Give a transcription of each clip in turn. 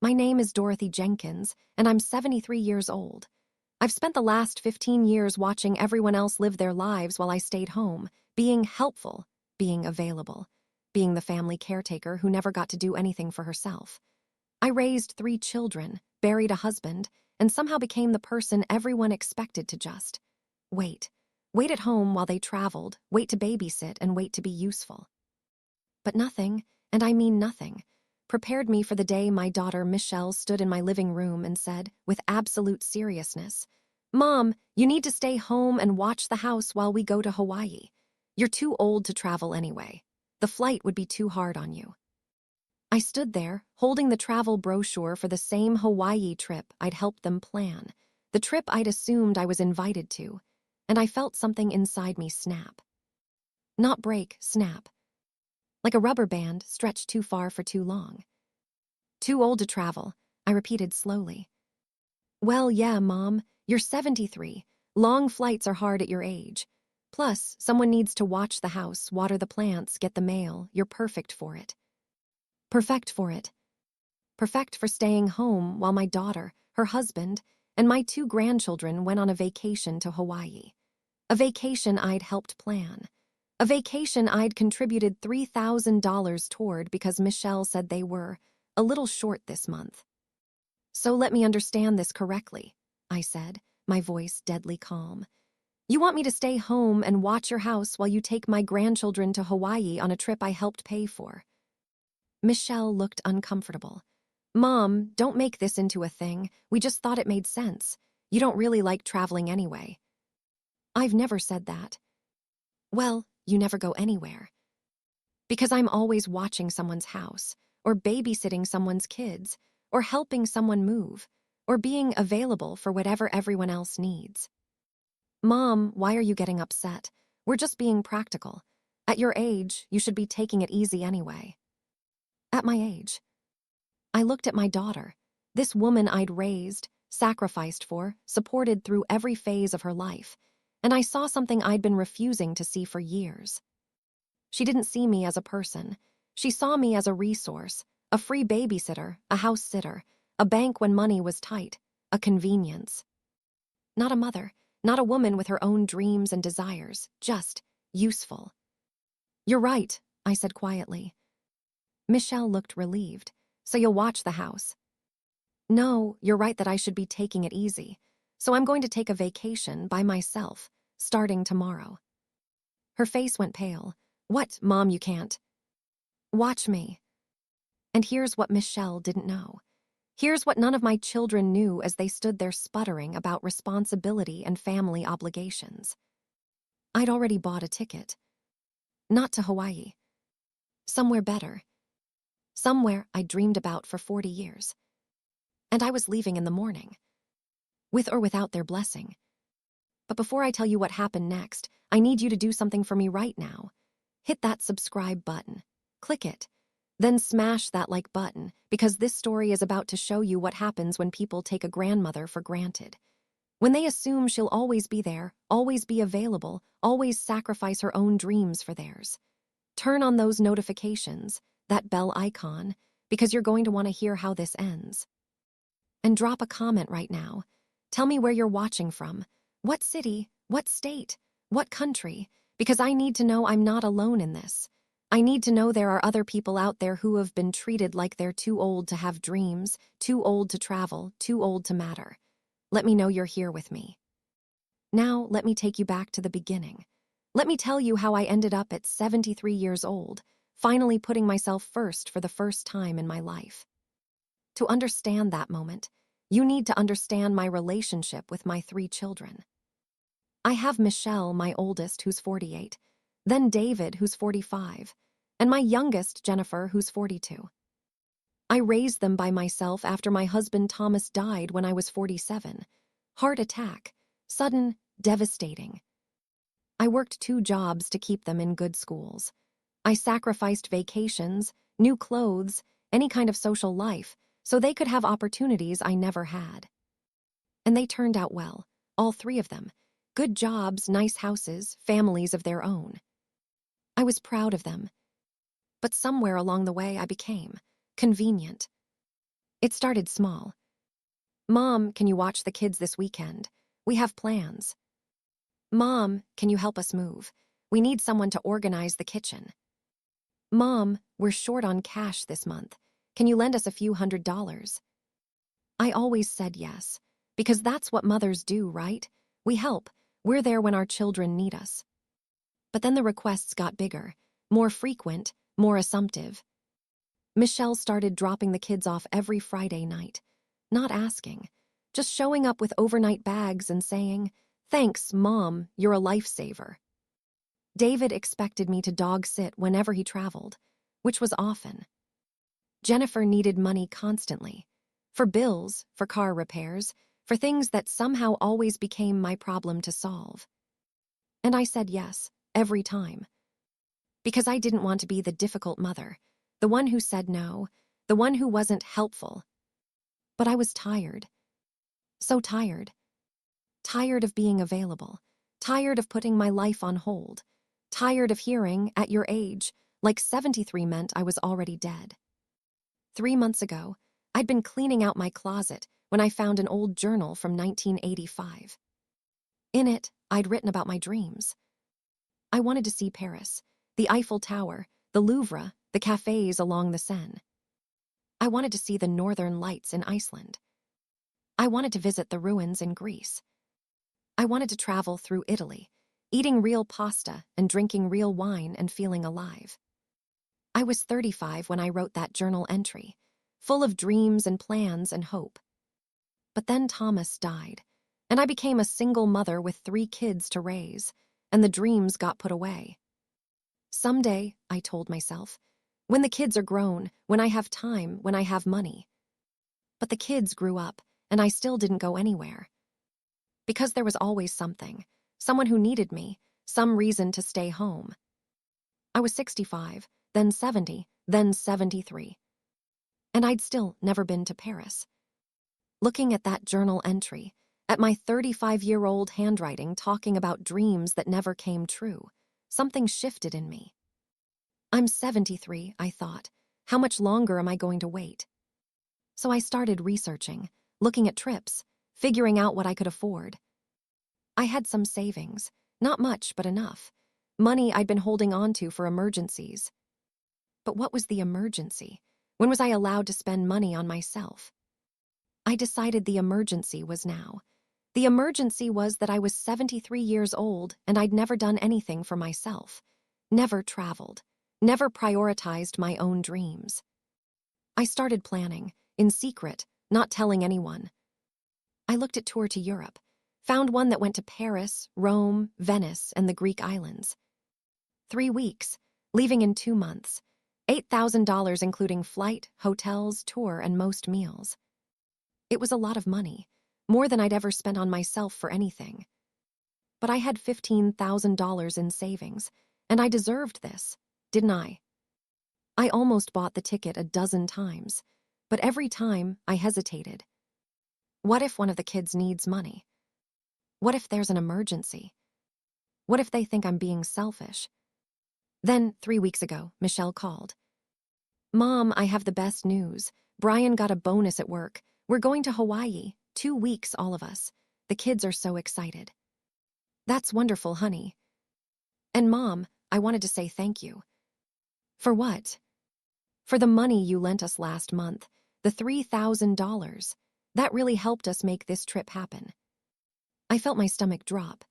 My name is Dorothy Jenkins, and I'm 73 years old. I've spent the last 15 years watching everyone else live their lives while I stayed home, being helpful, being available, being the family caretaker who never got to do anything for herself. I raised 3 children, buried a husband, and somehow became the person everyone expected to just wait. Wait at home while they traveled, wait to babysit, and wait to be useful. But nothing, and I mean nothing, prepared me for the day my daughter Michelle stood in my living room and said, with absolute seriousness, "Mom, you need to stay home and watch the house while we go to Hawaii. You're too old to travel anyway. The flight would be too hard on you." I stood there, holding the travel brochure for the same Hawaii trip I'd helped them plan, the trip I'd assumed I was invited to, and I felt something inside me snap. Not break, snap. Like a rubber band stretched too far for too long. "Too old to travel," I repeated slowly. "Well, yeah, Mom, you're 73. Long flights are hard at your age. Plus, someone needs to watch the house, water the plants, get the mail. You're perfect for it." Perfect for it. Perfect for staying home while my daughter, her husband, and my 2 grandchildren went on a vacation to Hawaii. A vacation I'd helped plan. A vacation I'd contributed $3,000 toward because Michelle said they were a little short this month. "So let me understand this correctly," I said, my voice deadly calm. "You want me to stay home and watch your house while you take my grandchildren to Hawaii on a trip I helped pay for?" Michelle looked uncomfortable. "Mom, don't make this into a thing. We just thought it made sense. You don't really like traveling anyway." "I've never said that." "Well, you never go anywhere." "Because I'm always watching someone's house, or babysitting someone's kids, or helping someone move, or being available for whatever everyone else needs." "Mom, why are you getting upset? We're just being practical. At your age, you should be taking it easy anyway." At my age? I looked at my daughter, this woman I'd raised, sacrificed for, supported through every phase of her life, and I saw something I'd been refusing to see for years. She didn't see me as a person. She saw me as a resource, a free babysitter, a house sitter, a bank when money was tight, a convenience. Not a mother, not a woman with her own dreams and desires, just useful. "You're right," I said quietly. Michelle looked relieved. "So you'll watch the house?" "No, you're right that I should be taking it easy. So I'm going to take a vacation by myself, starting tomorrow." Her face went pale. "What, Mom, you can't?" "Watch me." And here's what Michelle didn't know. Here's what none of my children knew as they stood there sputtering about responsibility and family obligations. I'd already bought a ticket. Not to Hawaii. Somewhere better. Somewhere I dreamed about for 40 years. And I was leaving in the morning. With or without their blessing. But before I tell you what happened next, I need you to do something for me right now. Hit that subscribe button. Click it. Then smash that like button, because this story is about to show you what happens when people take a grandmother for granted. When they assume she'll always be there, always be available, always sacrifice her own dreams for theirs. Turn on those notifications, that bell icon, because you're going to want to hear how this ends. And drop a comment right now. Tell me where you're watching from. What city? What state? What country? Because I need to know I'm not alone in this. I need to know there are other people out there who have been treated like they're too old to have dreams, too old to travel, too old to matter. Let me know you're here with me. Now, let me take you back to the beginning. Let me tell you how I ended up at 73 years old, finally putting myself first for the first time in my life. To understand that moment, you need to understand my relationship with my 3 children. I have Michelle, my oldest, who's 48, then David, who's 45, and my youngest, Jennifer, who's 42. I raised them by myself after my husband Thomas died when I was 47. Heart attack, sudden, devastating. I worked 2 jobs to keep them in good schools. I sacrificed vacations, new clothes, any kind of social life, so they could have opportunities I never had. And they turned out well, all 3 of them. Good jobs, nice houses, families of their own. I was proud of them. But somewhere along the way I became convenient. It started small. Mom, can you watch the kids this weekend? We have plans. Mom, can you help us move? We need someone to organize the kitchen. Mom, we're short on cash this month. Can you lend us a few $100s? I always said yes, because that's what mothers do, right? We help. We're there when our children need us. But then the requests got bigger, more frequent, more assumptive. Michelle started dropping the kids off every Friday night, not asking, just showing up with overnight bags and saying, "Thanks, Mom, you're a lifesaver." David expected me to dog sit whenever he traveled, which was often. Jennifer needed money constantly, for bills, for car repairs, for things that somehow always became my problem to solve. And I said yes, every time. Because I didn't want to be the difficult mother, the one who said no, the one who wasn't helpful. But I was tired. So tired. Tired of being available. Tired of putting my life on hold. Tired of hearing, at your age, like 73 meant I was already dead. 3 months ago, I'd been cleaning out my closet when I found an old journal from 1985. In it, I'd written about my dreams. I wanted to see Paris, the Eiffel Tower, the Louvre, the cafes along the Seine. I wanted to see the northern lights in Iceland. I wanted to visit the ruins in Greece. I wanted to travel through Italy, eating real pasta and drinking real wine and feeling alive. I was 35 when I wrote that journal entry, full of dreams and plans and hope. But then Thomas died, and I became a single mother with 3 kids to raise, and the dreams got put away. Someday, I told myself, when the kids are grown, when I have time, when I have money. But the kids grew up, and I still didn't go anywhere. Because there was always something, someone who needed me, some reason to stay home. I was 65, then 70, then 73. And I'd still never been to Paris. Looking at that journal entry, at my 35-year-old handwriting talking about dreams that never came true, something shifted in me. I'm 73, I thought. How much longer am I going to wait? So I started researching, looking at trips, figuring out what I could afford. I had some savings, not much, but enough. Money I'd been holding on to for emergencies. But what was the emergency? When was I allowed to spend money on myself? I decided the emergency was now. The emergency was that I was 73 years old and I'd never done anything for myself. Never traveled. Never prioritized my own dreams. I started planning, in secret, not telling anyone. I looked at tour to Europe, found one that went to Paris, Rome, Venice, and the Greek islands. 3 weeks, leaving in 2 months. $8,000 including flight, hotels, tour, and most meals. It was a lot of money, more than I'd ever spent on myself for anything. But I had $15,000 in savings, and I deserved this, didn't I? I almost bought the ticket a dozen times, but every time I hesitated. What if one of the kids needs money? What if there's an emergency? What if they think I'm being selfish? Then, 3 weeks ago, Michelle called. Mom, I have the best news. Brian got a bonus at work. We're going to Hawaii, 2 weeks, all of us. The kids are so excited. That's wonderful, honey. And Mom, I wanted to say thank you. For what? For the money you lent us last month, the $3,000. That really helped us make this trip happen. I felt my stomach drop.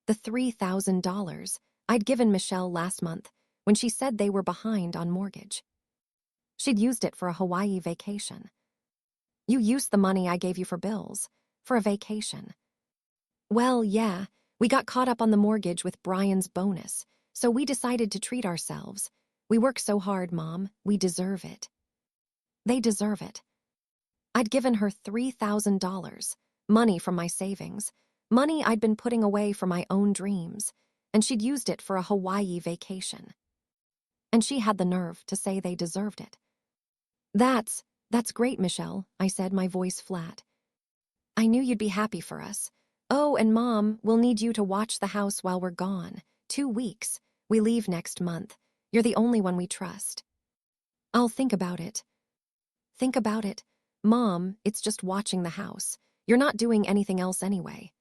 The $3,000 I'd given Michelle last month when she said they were behind on mortgage. She'd used it for a Hawaii vacation. You used the money I gave you for bills, for a vacation. Well, yeah, we got caught up on the mortgage with Brian's bonus, so we decided to treat ourselves. We work so hard, Mom. We deserve it. They deserve it. I'd given her $3,000, money from my savings, money I'd been putting away for my own dreams, and she'd used it for a Hawaii vacation. And she had the nerve to say they deserved it. That's great, Michelle, I said, my voice flat. I knew you'd be happy for us. Oh, and Mom, we'll need you to watch the house while we're gone. 2 weeks. We leave next month. You're the only one we trust. I'll think about it. Think about it. Mom, it's just watching the house. You're not doing anything else anyway.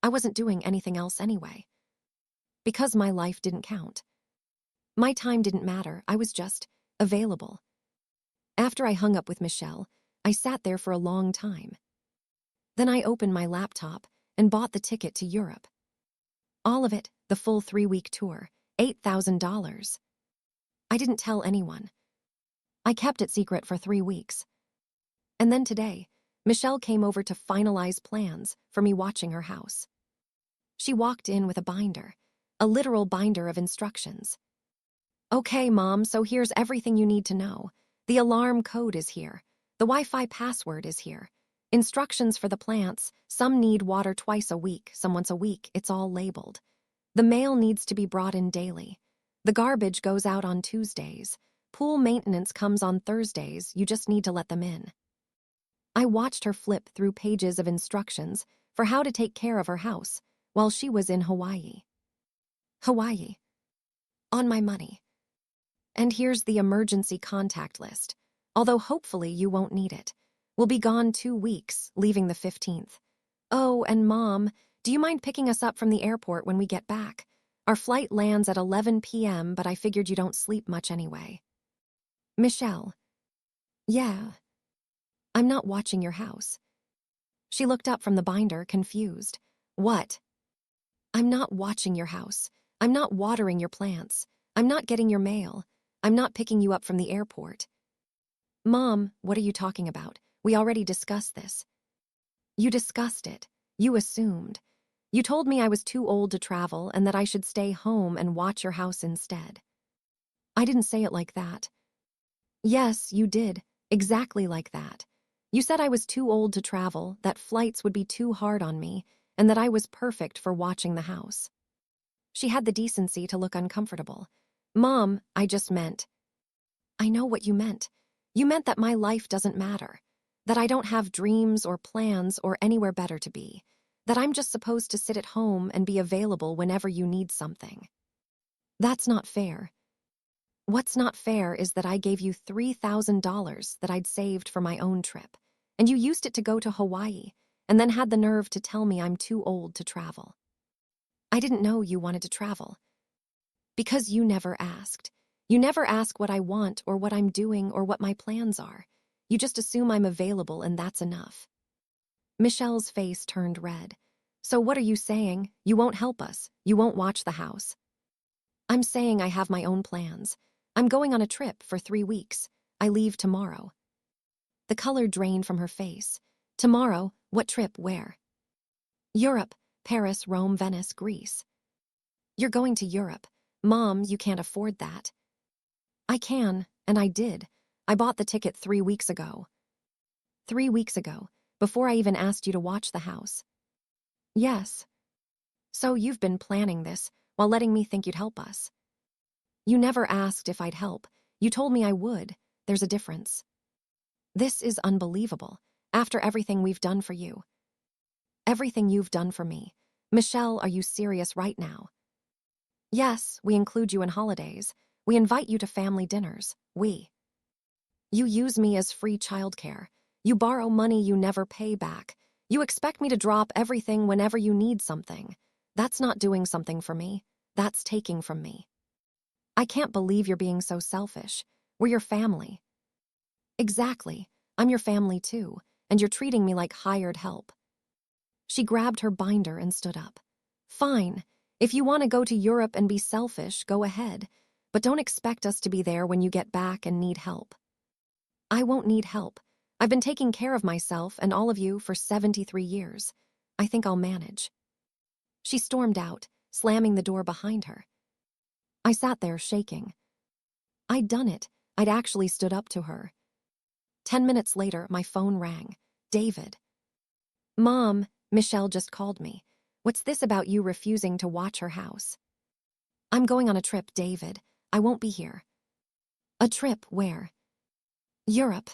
I wasn't doing anything else anyway. Because my life didn't count. My time didn't matter. I was just available. After I hung up with Michelle, I sat there for a long time. Then I opened my laptop and bought the ticket to Europe. All of it, the full 3-week tour, $8,000. I didn't tell anyone. I kept it secret for 3 weeks. And then today, Michelle came over to finalize plans for me watching her house. She walked in with a binder, a literal binder of instructions. Okay, Mom, so here's everything you need to know. The alarm code is here. The Wi-Fi password is here. Instructions for the plants. Some need water twice a week, some once a week. It's all labeled. The mail needs to be brought in daily. The garbage goes out on Tuesdays. Pool maintenance comes on Thursdays. You just need to let them in. I watched her flip through pages of instructions for how to take care of her house while she was in Hawaii. Hawaii. On my money. And here's the emergency contact list. Although hopefully you won't need it. We'll be gone 2 weeks, leaving the 15th. Oh, and Mom, do you mind picking us up from the airport when we get back? Our flight lands at 11 p.m., but I figured you don't sleep much anyway. Michelle. Yeah. I'm not watching your house. She looked up from the binder, confused. What? I'm not watching your house. I'm not watering your plants. I'm not getting your mail. I'm not picking you up from the airport. Mom, what are you talking about? We already discussed this. You discussed it. You assumed. You told me I was too old to travel and that I should stay home and watch your house instead. I didn't say it like that. Yes, you did. Exactly like that. You said I was too old to travel, that flights would be too hard on me, and that I was perfect for watching the house. She had the decency to look uncomfortable. Mom, I just meant. I know what you meant. You meant that my life doesn't matter. That I don't have dreams or plans or anywhere better to be. That I'm just supposed to sit at home and be available whenever you need something. That's not fair. What's not fair is that I gave you $3,000 that I'd saved for my own trip, and you used it to go to Hawaii, and then had the nerve to tell me I'm too old to travel. I didn't know you wanted to travel. Because you never asked. You never ask what I want or what I'm doing or what my plans are. You just assume I'm available and that's enough. Michelle's face turned red. So what are you saying? You won't help us. You won't watch the house. I'm saying I have my own plans. I'm going on a trip for 3 weeks. I leave tomorrow. The color drained from her face. Tomorrow? What trip? Where? Europe. Paris, Rome, Venice, Greece. You're going to Europe. Mom, you can't afford that. I can, and I did. I bought the ticket 3 weeks ago. 3 weeks ago, before I even asked you to watch the house. Yes. So you've been planning this while letting me think you'd help us. You never asked if I'd help. You told me I would. There's a difference. This is unbelievable, after everything we've done for you. Everything you've done for me. Michelle, are you serious right now? Yes, we include you in holidays. We invite you to family dinners. You use me as free childcare. You borrow money you never pay back. You expect me to drop everything whenever you need something. That's not doing something for me. That's taking from me. I can't believe you're being so selfish. We're your family. Exactly. I'm your family too, and you're treating me like hired help. She grabbed her binder and stood up. Fine. If you want to go to Europe and be selfish, go ahead. But don't expect us to be there when you get back and need help. I won't need help. I've been taking care of myself and all of you for 73 years. I think I'll manage. She stormed out, slamming the door behind her. I sat there shaking. I'd done it. I'd actually stood up to her. 10 minutes later, my phone rang. David. Mom, Michelle just called me. What's this about you refusing to watch her house? I'm going on a trip, David. I won't be here. A trip where? Europe.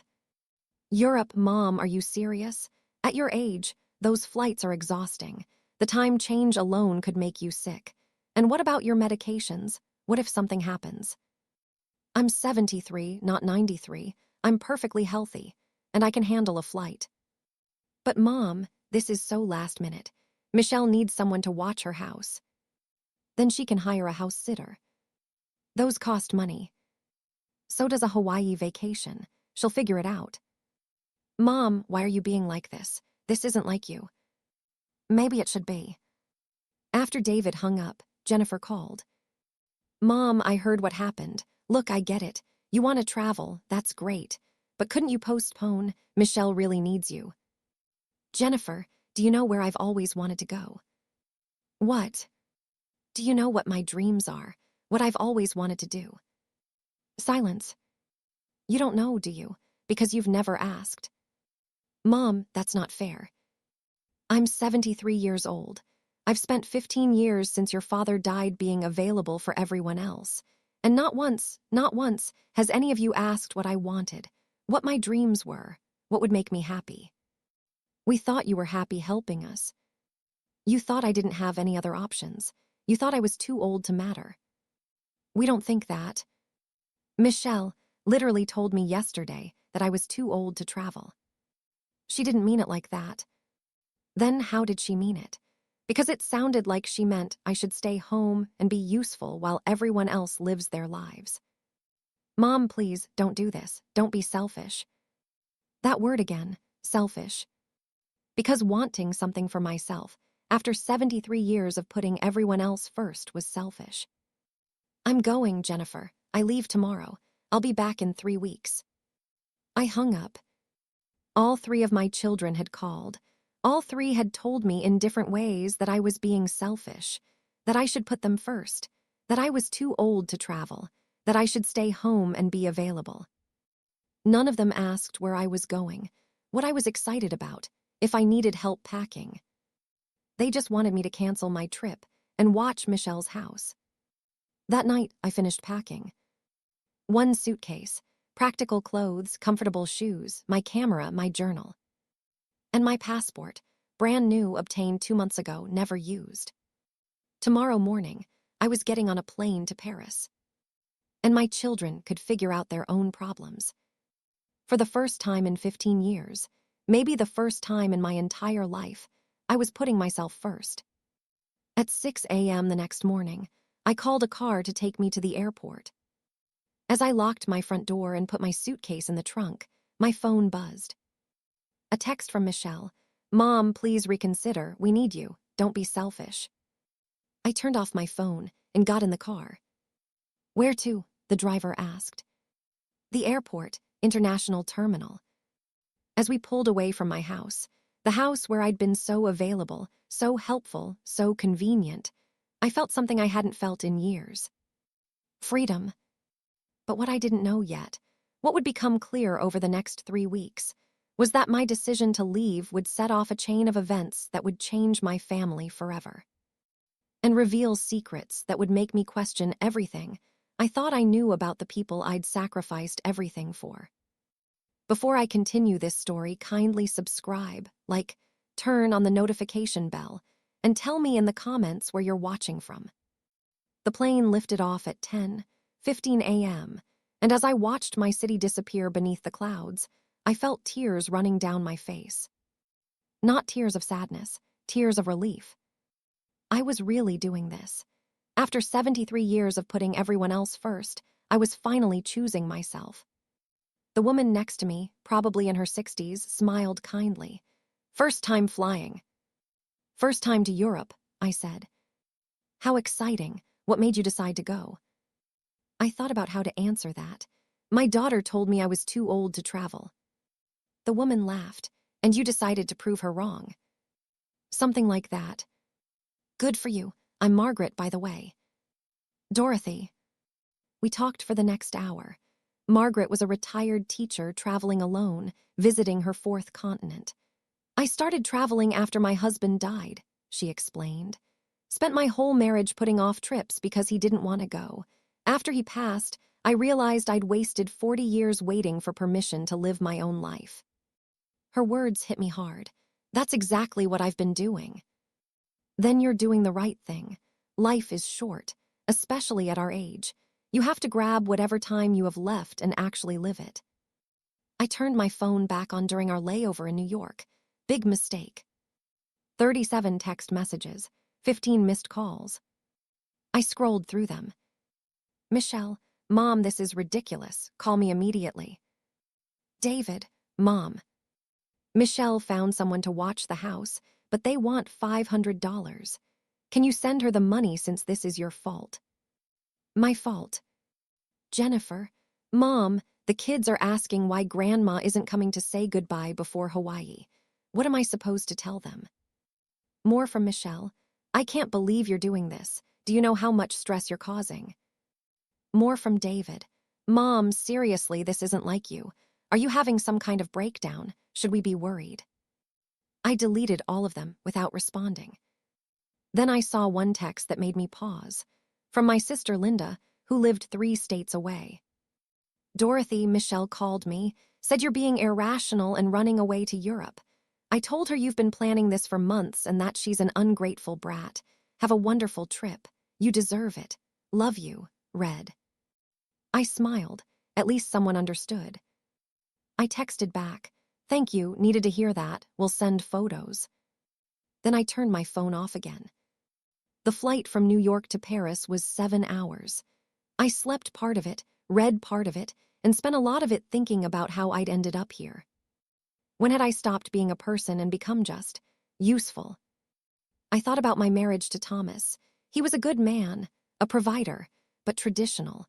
Europe, Mom, are you serious? At your age, those flights are exhausting. The time change alone could make you sick. And what about your medications? What if something happens? I'm 73, not 93. I'm perfectly healthy. and I can handle a flight. But Mom, this is so last minute. Michelle needs someone to watch her house. Then she can hire a house sitter. Those cost money. So does a Hawaii vacation. She'll figure it out. Mom, why are you being like this? This isn't like you. Maybe it should be. After David hung up, Jennifer called. Mom, I heard what happened. Look, I get it. You want to travel, that's great. But couldn't you postpone? Michelle really needs you. Jennifer, do you know where I've always wanted to go? What? Do you know what my dreams are? What I've always wanted to do? Silence. You don't know, do you? Because you've never asked. Mom, that's not fair. I'm 73 years old. I've spent 15 years since your father died being available for everyone else. And not once, has any of you asked what I wanted, what my dreams were, what would make me happy. We thought you were happy helping us. You thought I didn't have any other options. You thought I was too old to matter. We don't think that. Michelle literally told me yesterday that I was too old to travel. She didn't mean it like that. Then how did she mean it? Because it sounded like she meant I should stay home and be useful while everyone else lives their lives. Mom, please, don't do this. Don't be selfish. That word again, selfish. Because wanting something for myself, after 73 years of putting everyone else first, was selfish. I'm going, Jennifer. I leave tomorrow. I'll be back in 3 weeks. I hung up. All 3 of my children had called. All 3 had told me in different ways that I was being selfish, that I should put them first, that I was too old to travel, that I should stay home and be available. None of them asked where I was going, what I was excited about, if I needed help packing. They just wanted me to cancel my trip and watch Michelle's house. That night, I finished packing. 1 suitcase, practical clothes, comfortable shoes, my camera, my journal. And my passport, brand new, obtained 2 months ago, never used. Tomorrow morning, I was getting on a plane to Paris. And my children could figure out their own problems. For the first time in 15 years, maybe the first time in my entire life, I was putting myself first. At 6 a.m. the next morning, I called a car to take me to the airport. As I locked my front door and put my suitcase in the trunk, my phone buzzed. A text from Michelle. Mom, please reconsider. We need you. Don't be selfish. I turned off my phone and got in the car. Where to? The driver asked. The airport, international terminal. As we pulled away from my house, the house where I'd been so available, so helpful, so convenient, I felt something I hadn't felt in years. Freedom. But what I didn't know yet, what would become clear over the next 3 weeks, was that my decision to leave would set off a chain of events that would change my family forever. And reveal secrets that would make me question everything I thought I knew about the people I'd sacrificed everything for. Before I continue this story, kindly subscribe, like, turn on the notification bell, and tell me in the comments where you're watching from. The plane lifted off at 10:15 a.m., and as I watched my city disappear beneath the clouds, I felt tears running down my face. Not tears of sadness, tears of relief. I was really doing this. After 73 years of putting everyone else first, I was finally choosing myself. The woman next to me, probably in her 60s, smiled kindly. First time flying. First time to Europe, I said. How exciting. What made you decide to go? I thought about how to answer that. My daughter told me I was too old to travel. The woman laughed, and you decided to prove her wrong. Something like that. Good for you. I'm Margaret, by the way. Dorothy. We talked for the next hour. Margaret was a retired teacher traveling alone, visiting her 4th continent. I started traveling after my husband died, she explained. Spent my whole marriage putting off trips because he didn't want to go. After he passed, I realized I'd wasted 40 years waiting for permission to live my own life. Her words hit me hard. That's exactly what I've been doing. Then you're doing the right thing. Life is short, especially at our age. You have to grab whatever time you have left and actually live it. I turned my phone back on during our layover in New York. Big mistake. 37 text messages, 15 missed calls. I scrolled through them. Michelle, Mom, this is ridiculous. Call me immediately. David, Mom. Michelle found someone to watch the house, but they want $500. Can you send her the money since this is your fault? My fault. Jennifer, Mom, the kids are asking why Grandma isn't coming to say goodbye before Hawaii. What am I supposed to tell them? More from Michelle. I can't believe you're doing this. Do you know how much stress you're causing? More from David. Mom, seriously, this isn't like you. Are you having some kind of breakdown? Should we be worried? I deleted all of them without responding. Then I saw one text that made me pause. From my sister Linda, who lived 3 states away. Dorothy, Michelle called me, said you're being irrational and running away to Europe. I told her you've been planning this for months and that she's an ungrateful brat. Have a wonderful trip. You deserve it. Love you, Red. I smiled. At least someone understood. I texted back. Thank you, needed to hear that. We'll send photos. Then I turned my phone off again. The flight from New York to Paris was 7 hours. I slept part of it, read part of it, and spent a lot of it thinking about how I'd ended up here. When had I stopped being a person and become just useful? I thought about my marriage to Thomas. He was a good man, a provider, but traditional.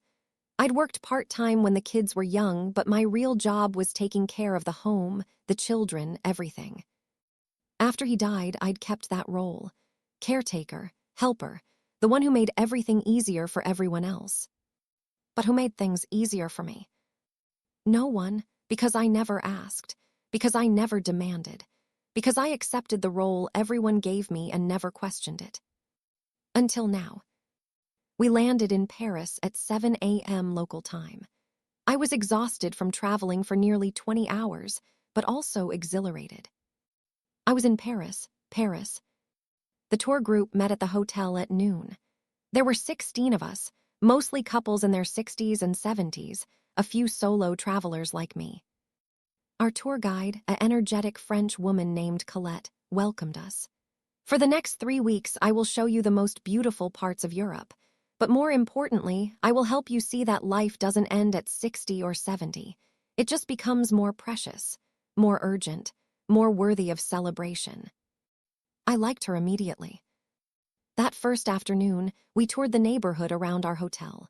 I'd worked part-time when the kids were young, but my real job was taking care of the home, the children, everything. After he died, I'd kept that role. Caretaker, helper, the one who made everything easier for everyone else. But who made things easier for me? No one, because I never asked, because I never demanded, because I accepted the role everyone gave me and never questioned it. Until now. We landed in Paris at 7 a.m. local time. I was exhausted from traveling for nearly 20 hours, but also exhilarated. I was in Paris. The tour group met at the hotel at noon. There were 16 of us, mostly couples in their 60s and 70s, a few solo travelers like me. Our tour guide, an energetic French woman named Colette, welcomed us. For the next 3 weeks, I will show you the most beautiful parts of Europe. But more importantly, I will help you see that life doesn't end at 60 or 70. It just becomes more precious, more urgent, more worthy of celebration. I liked her immediately. That first afternoon, we toured the neighborhood around our hotel.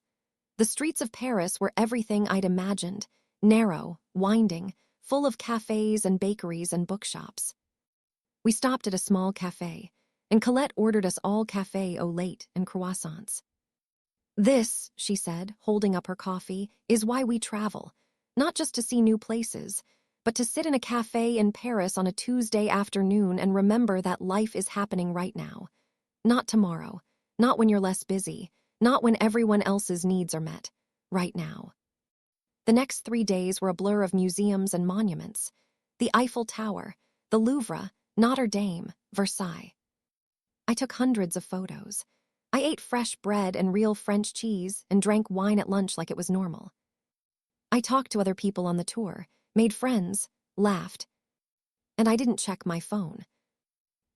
The streets of Paris were everything I'd imagined, narrow, winding, full of cafes and bakeries and bookshops. We stopped at a small cafe, and Colette ordered us all café au lait and croissants. This, she said, holding up her coffee, is why we travel, not just to see new places, but to sit in a cafe in Paris on a Tuesday afternoon and remember that life is happening right now. Not tomorrow, not when you're less busy, not when everyone else's needs are met. Right now. The next 3 days were a blur of museums and monuments. The Eiffel Tower, the Louvre, Notre Dame, Versailles. I took hundreds of photos. I ate fresh bread and real French cheese and drank wine at lunch like it was normal. I talked to other people on the tour, made friends, laughed. And I didn't check my phone.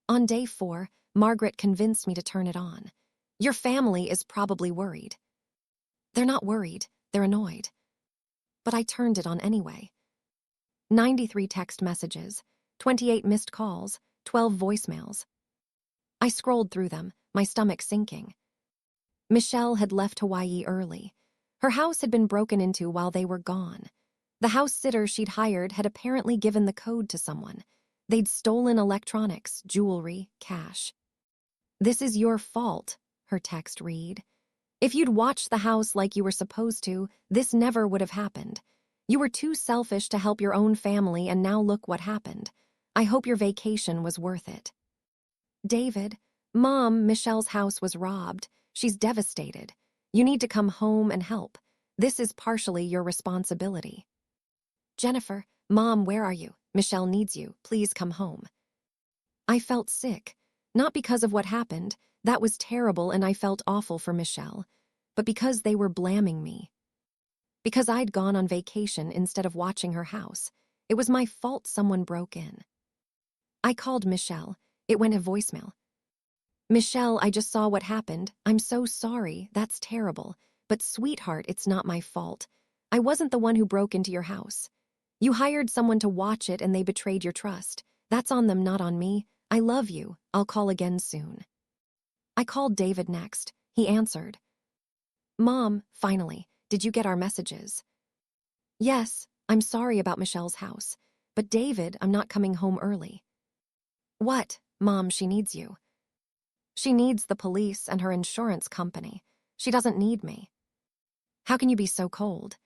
On day 4, Margaret convinced me to turn it on. Your family is probably worried. They're not worried, they're annoyed. But I turned it on anyway. 93 text messages, 28 missed calls, 12 voicemails. I scrolled through them, my stomach sinking. Michelle had left Hawaii early. Her house had been broken into while they were gone. The house sitter she'd hired had apparently given the code to someone. They'd stolen electronics, jewelry, cash. This is your fault, her text read. If you'd watched the house like you were supposed to, this never would have happened. You were too selfish to help your own family, and now look what happened. I hope your vacation was worth it. David, Mom, Michelle's house was robbed. She's devastated. You need to come home and help. This is partially your responsibility. Jennifer, Mom, where are you? Michelle needs you. Please come home. I felt sick, not because of what happened. That was terrible and I felt awful for Michelle, but because they were blaming me. Because I'd gone on vacation instead of watching her house. It was my fault someone broke in. I called Michelle. It went to voicemail. Michelle, I just saw what happened. I'm so sorry. That's terrible. But sweetheart, it's not my fault. I wasn't the one who broke into your house. You hired someone to watch it and they betrayed your trust. That's on them, not on me. I love you. I'll call again soon. I called David next. He answered. Mom, finally, did you get our messages? Yes, I'm sorry about Michelle's house. But David, I'm not coming home early. What? Mom, she needs you. She needs the police and her insurance company. She doesn't need me. How can you be so cold?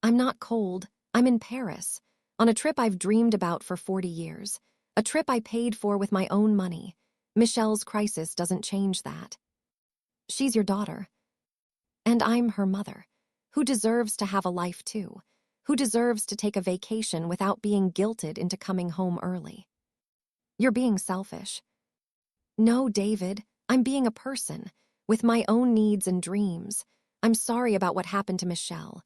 I'm not cold. I'm in Paris, on a trip I've dreamed about for 40 years. A trip I paid for with my own money. Michelle's crisis doesn't change that. She's your daughter. And I'm her mother, who deserves to have a life too, who deserves to take a vacation without being guilted into coming home early. You're being selfish. No, David, I'm being a person, with my own needs and dreams. I'm sorry about what happened to Michelle,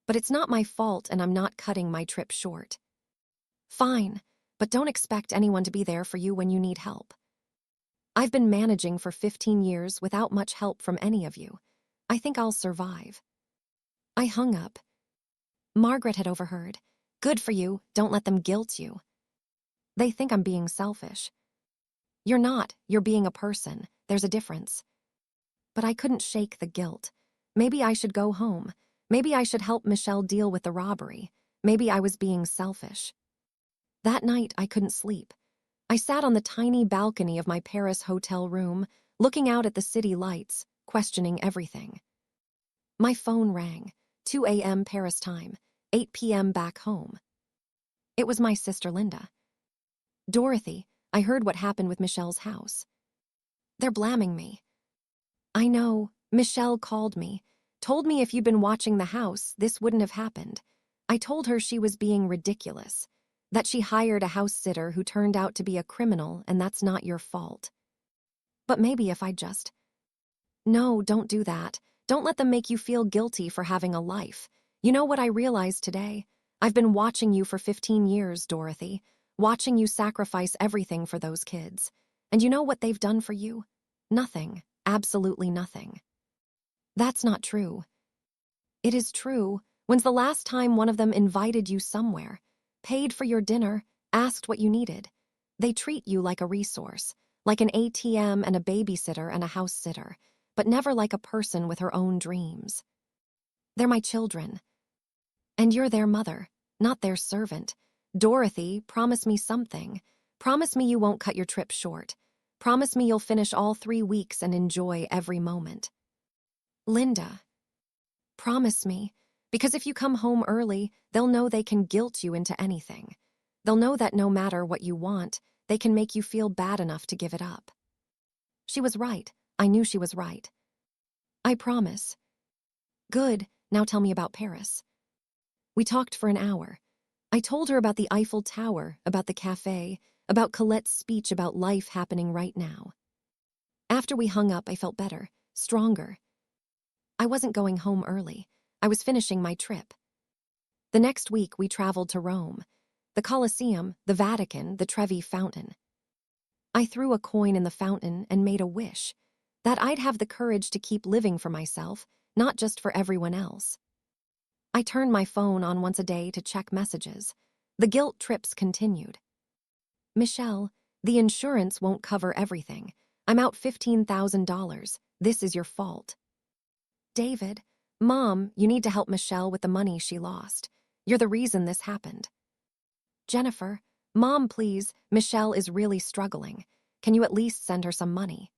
but it's not my fault and I'm not cutting my trip short. Fine, but don't expect anyone to be there for you when you need help. I've been managing for 15 years without much help from any of you. I think I'll survive. I hung up. Margaret had overheard. Good for you, don't let them guilt you. They think I'm being selfish. You're not, you're being a person. There's a difference. But I couldn't shake the guilt. Maybe I should go home. Maybe I should help Michelle deal with the robbery. Maybe I was being selfish. That night, I couldn't sleep. I sat on the tiny balcony of my Paris hotel room, looking out at the city lights, questioning everything. My phone rang, 2 a.m. Paris time, 8 p.m. back home. It was my sister Linda. Dorothy, I heard what happened with Michelle's house. They're blaming me. I know, Michelle called me, told me if you'd been watching the house, this wouldn't have happened. I told her she was being ridiculous, that she hired a house sitter who turned out to be a criminal and that's not your fault. But maybe if I just... No, don't do that. Don't let them make you feel guilty for having a life. You know what I realized today? I've been watching you for 15 years, Dorothy, watching you sacrifice everything for those kids. And you know what they've done for you? Nothing. Absolutely nothing. That's not true. It is true. When's the last time one of them invited you somewhere, paid for your dinner, asked what you needed? They treat you like a resource, like an ATM and a babysitter and a house sitter, but never like a person with her own dreams. They're my children. And you're their mother, not their servant. Dorothy, promise me something. Promise me you won't cut your trip short. Promise me you'll finish all 3 weeks and enjoy every moment. Linda, promise me, because if you come home early, they'll know they can guilt you into anything. They'll know that no matter what you want, they can make you feel bad enough to give it up. She was right. I knew she was right. I promise. Good, now tell me about Paris. We talked for an hour. I told her about the Eiffel Tower, about the cafe, about Colette's speech about life happening right now. After we hung up, I felt better, stronger. I wasn't going home early. I was finishing my trip. The next week, we traveled to Rome, the Colosseum, the Vatican, the Trevi Fountain. I threw a coin in the fountain and made a wish that I'd have the courage to keep living for myself, not just for everyone else. I turned my phone on once a day to check messages. The guilt trips continued. Michelle, the insurance won't cover everything. I'm out $15,000. This is your fault. David, Mom, you need to help Michelle with the money she lost. You're the reason this happened. Jennifer, Mom, please, Michelle is really struggling. Can you at least send her some money?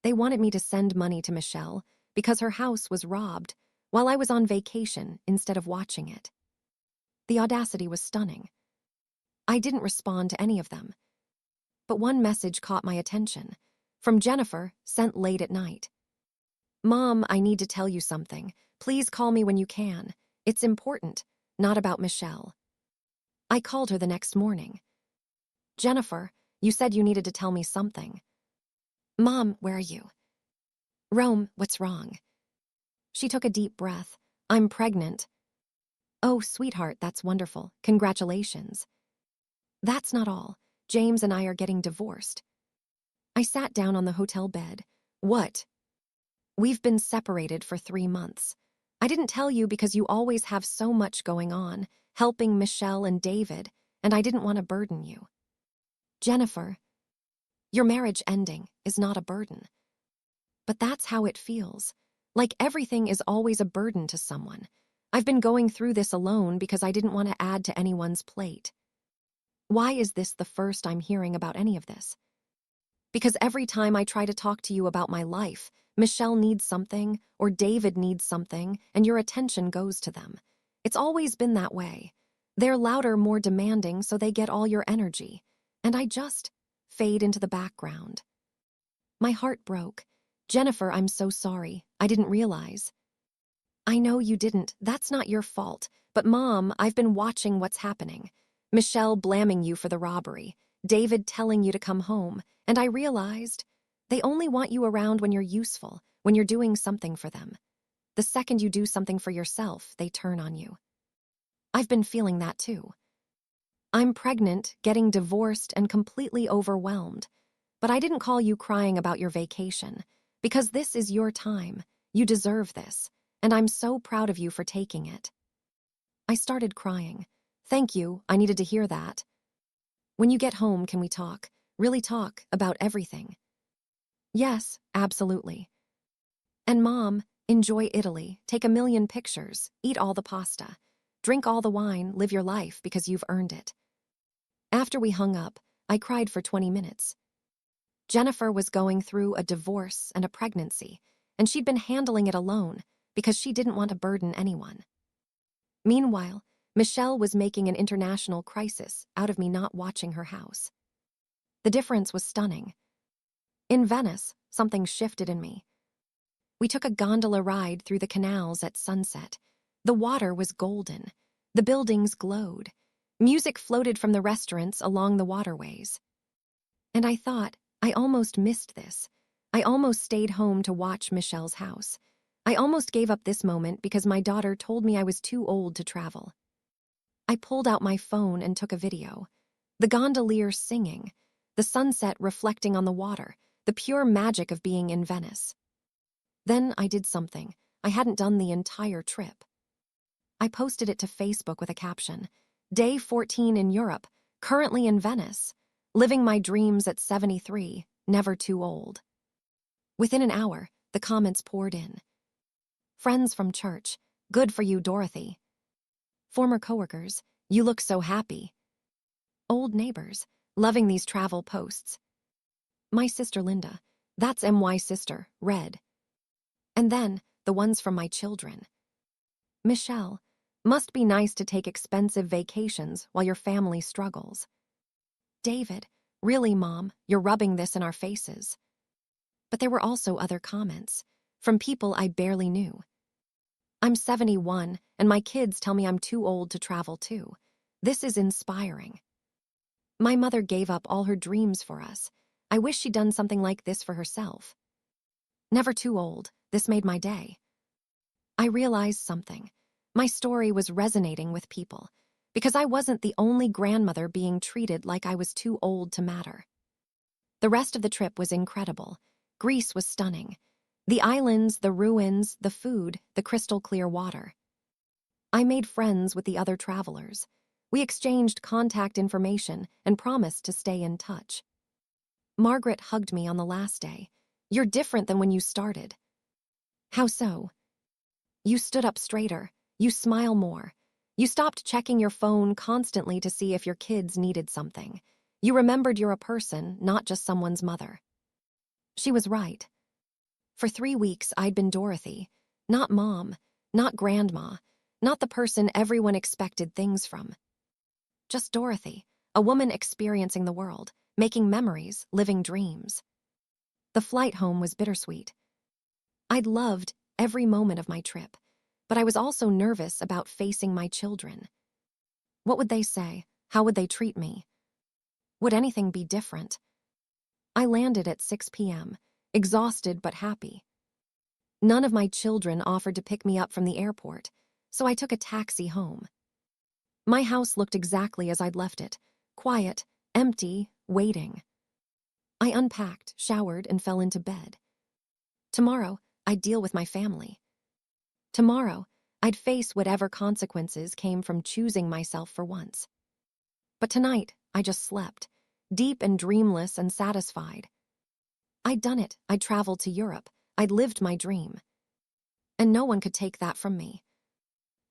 They wanted me to send money to Michelle because her house was robbed while I was on vacation instead of watching it. The audacity was stunning. I didn't respond to any of them. But one message caught my attention, from Jennifer, sent late at night. Mom, I need to tell you something. Please call me when you can. It's important, not about Michelle. I called her the next morning. Jennifer, you said you needed to tell me something. Mom, where are you? Rome, what's wrong? She took a deep breath. I'm pregnant. Oh, sweetheart, that's wonderful. Congratulations. That's not all. James and I are getting divorced. I sat down on the hotel bed. What? We've been separated for 3 months. I didn't tell you because you always have so much going on, helping Michelle and David, and I didn't want to burden you. Jennifer, your marriage ending is not a burden. But that's how it feels. Like everything is always a burden to someone. I've been going through this alone because I didn't want to add to anyone's plate. Why is this the first I'm hearing about any of this? Because every time I try to talk to you about my life, Michelle needs something or David needs something and your attention goes to them. It's always been that way. They're louder, more demanding, so they get all your energy. And I just fade into the background. My heart broke. Jennifer, I'm so sorry. I didn't realize. I know you didn't. That's not your fault. But Mom, I've been watching what's happening. Michelle blaming you for the robbery. David telling you to come home. And I realized they only want you around when you're useful, when you're doing something for them. The second you do something for yourself, they turn on you. I've been feeling that too. I'm pregnant, getting divorced, and completely overwhelmed. But I didn't call you crying about your vacation, because this is your time. You deserve this, and I'm so proud of you for taking it. I started crying. Thank you, I needed to hear that. When you get home, can we talk? Really talk about everything? Yes, absolutely. And Mom, enjoy Italy, take a million pictures, eat all the pasta, drink all the wine, live your life because you've earned it. After we hung up, I cried for 20 minutes. Jennifer was going through a divorce and a pregnancy, and she'd been handling it alone because she didn't want to burden anyone. Meanwhile, Michelle was making an international crisis out of me not watching her house. The difference was stunning. In Venice, something shifted in me. We took a gondola ride through the canals at sunset. The water was golden. The buildings glowed. Music floated from the restaurants along the waterways. And I thought, I almost missed this. I almost stayed home to watch Michelle's house. I almost gave up this moment because my daughter told me I was too old to travel. I pulled out my phone and took a video. The gondolier singing, the sunset reflecting on the water, the pure magic of being in Venice. Then I did something I hadn't done the entire trip. I posted it to Facebook with a caption, Day 14 in Europe, currently in Venice, living my dreams at 73, never too old. Within an hour, the comments poured in. Friends from church, good for you, Dorothy. Former coworkers, you look so happy. Old neighbors, loving these travel posts. My sister Linda, that's MY sister, red. And then, the ones from my children. Michelle, must be nice to take expensive vacations while your family struggles. David, really, Mom, you're rubbing this in our faces. But there were also other comments, from people I barely knew. I'm 71, and my kids tell me I'm too old to travel too. This is inspiring. My mother gave up all her dreams for us. I wish she'd done something like this for herself. Never too old, this made my day. I realized something. My story was resonating with people, because I wasn't the only grandmother being treated like I was too old to matter. The rest of the trip was incredible. Greece was stunning. The islands, the ruins, the food, the crystal clear water. I made friends with the other travelers. We exchanged contact information and promised to stay in touch. Margaret hugged me on the last day. You're different than when you started. How so? You stood up straighter. You smile more. You stopped checking your phone constantly to see if your kids needed something. You remembered you're a person, not just someone's mother. She was right. For 3 weeks, I'd been Dorothy. Not Mom, not Grandma, not the person everyone expected things from. Just Dorothy, a woman experiencing the world, making memories, living dreams. The flight home was bittersweet. I'd loved every moment of my trip, but I was also nervous about facing my children. What would they say? How would they treat me? Would anything be different? I landed at 6 p.m., exhausted but happy. None of my children offered to pick me up from the airport. so I took a taxi home. My house looked exactly as I'd left it, quiet, empty, waiting. I unpacked, showered, and fell into bed. Tomorrow, I'd deal with my family. Tomorrow, I'd face whatever consequences came from choosing myself for once. But tonight, I just slept, deep and dreamless and satisfied. I'd done it. I'd traveled to Europe. I'd lived my dream. And no one could take that from me.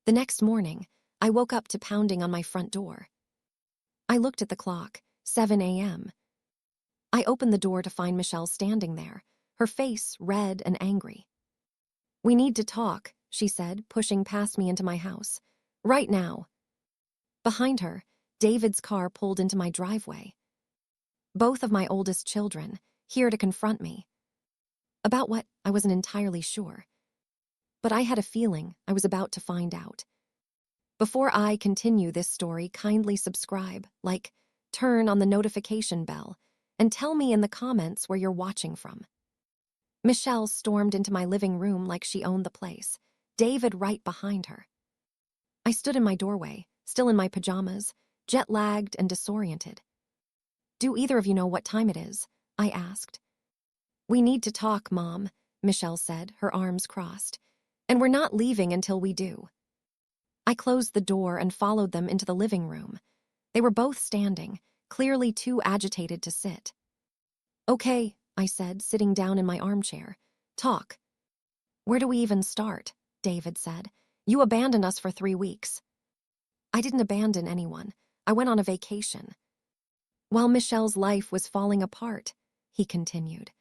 The next morning, I woke up to pounding on my front door. I looked at the clock, 7 a.m. I opened the door to find Michelle standing there, her face red and angry. "We need to talk," she said, pushing past me into my house. "Right now." Behind her, David's car pulled into my driveway. Both of my oldest children, here to confront me. About what, I wasn't entirely sure. But I had a feeling I was about to find out. Before I continue this story, kindly subscribe, like, turn on the notification bell, and tell me in the comments where you're watching from. Michelle stormed into my living room like she owned the place, David right behind her. I stood in my doorway, still in my pajamas, jet-lagged and disoriented. "Do either of you know what time it is?" I asked. "We need to talk, Mom," Michelle said, her arms crossed. "And we're not leaving until we do." I closed the door and followed them into the living room. They were both standing, clearly too agitated to sit. "Okay," I said, sitting down in my armchair. "Talk." "Where do we even start?" David said. "You abandoned us for 3 weeks." "I didn't abandon anyone. I went on a vacation." "While Michelle's life was falling apart," he continued.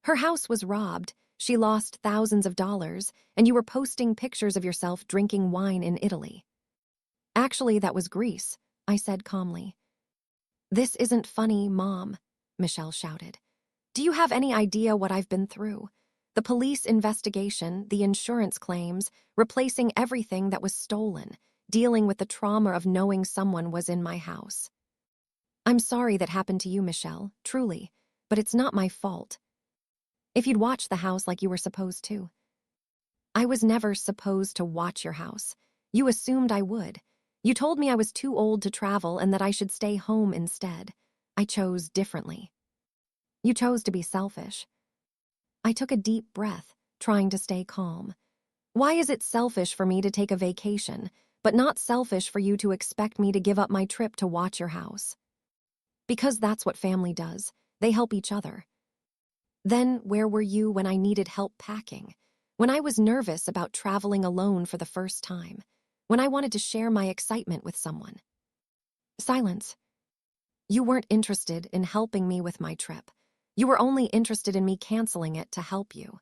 "Her house was robbed, she lost thousands of dollars, and you were posting pictures of yourself drinking wine in Italy." "Actually, that was Greece," I said calmly. "This isn't funny, Mom," Michelle shouted. "Do you have any idea what I've been through? The police investigation, the insurance claims, replacing everything that was stolen, dealing with the trauma of knowing someone was in my house. I'm sorry that happened to you, Michelle, truly, but it's not my fault. If you'd watched the house like you were supposed to." "I was never supposed to watch your house. You assumed I would. You told me I was too old to travel and that I should stay home instead. I chose differently." "You chose to be selfish." I took a deep breath, trying to stay calm. "Why is it selfish for me to take a vacation, but not selfish for you to expect me to give up my trip to watch your house?" "Because that's what family does. They help each other." "Then where were you when I needed help packing? When I was nervous about traveling alone for the first time? When I wanted to share my excitement with someone?" Silence. "You weren't interested in helping me with my trip. You were only interested in me canceling it to help you."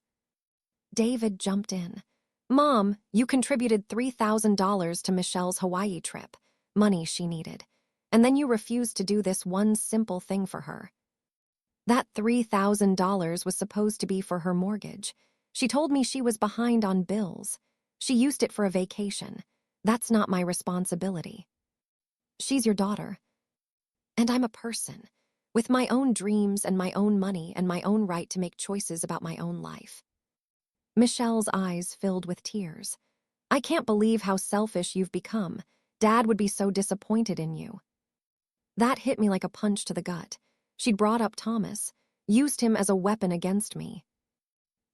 David jumped in. "Mom, you contributed $3,000 to Michelle's Hawaii trip, money she needed. And then you refused to do this one simple thing for her. That $3,000 was supposed to be for her mortgage. She told me she was behind on bills. She used it for a vacation. That's not my responsibility. She's your daughter. And I'm a person, with my own dreams and my own money and my own right to make choices about my own life." Michelle's eyes filled with tears. "I can't believe how selfish you've become. Dad would be so disappointed in you." That hit me like a punch to the gut. She'd brought up Thomas, used him as a weapon against me.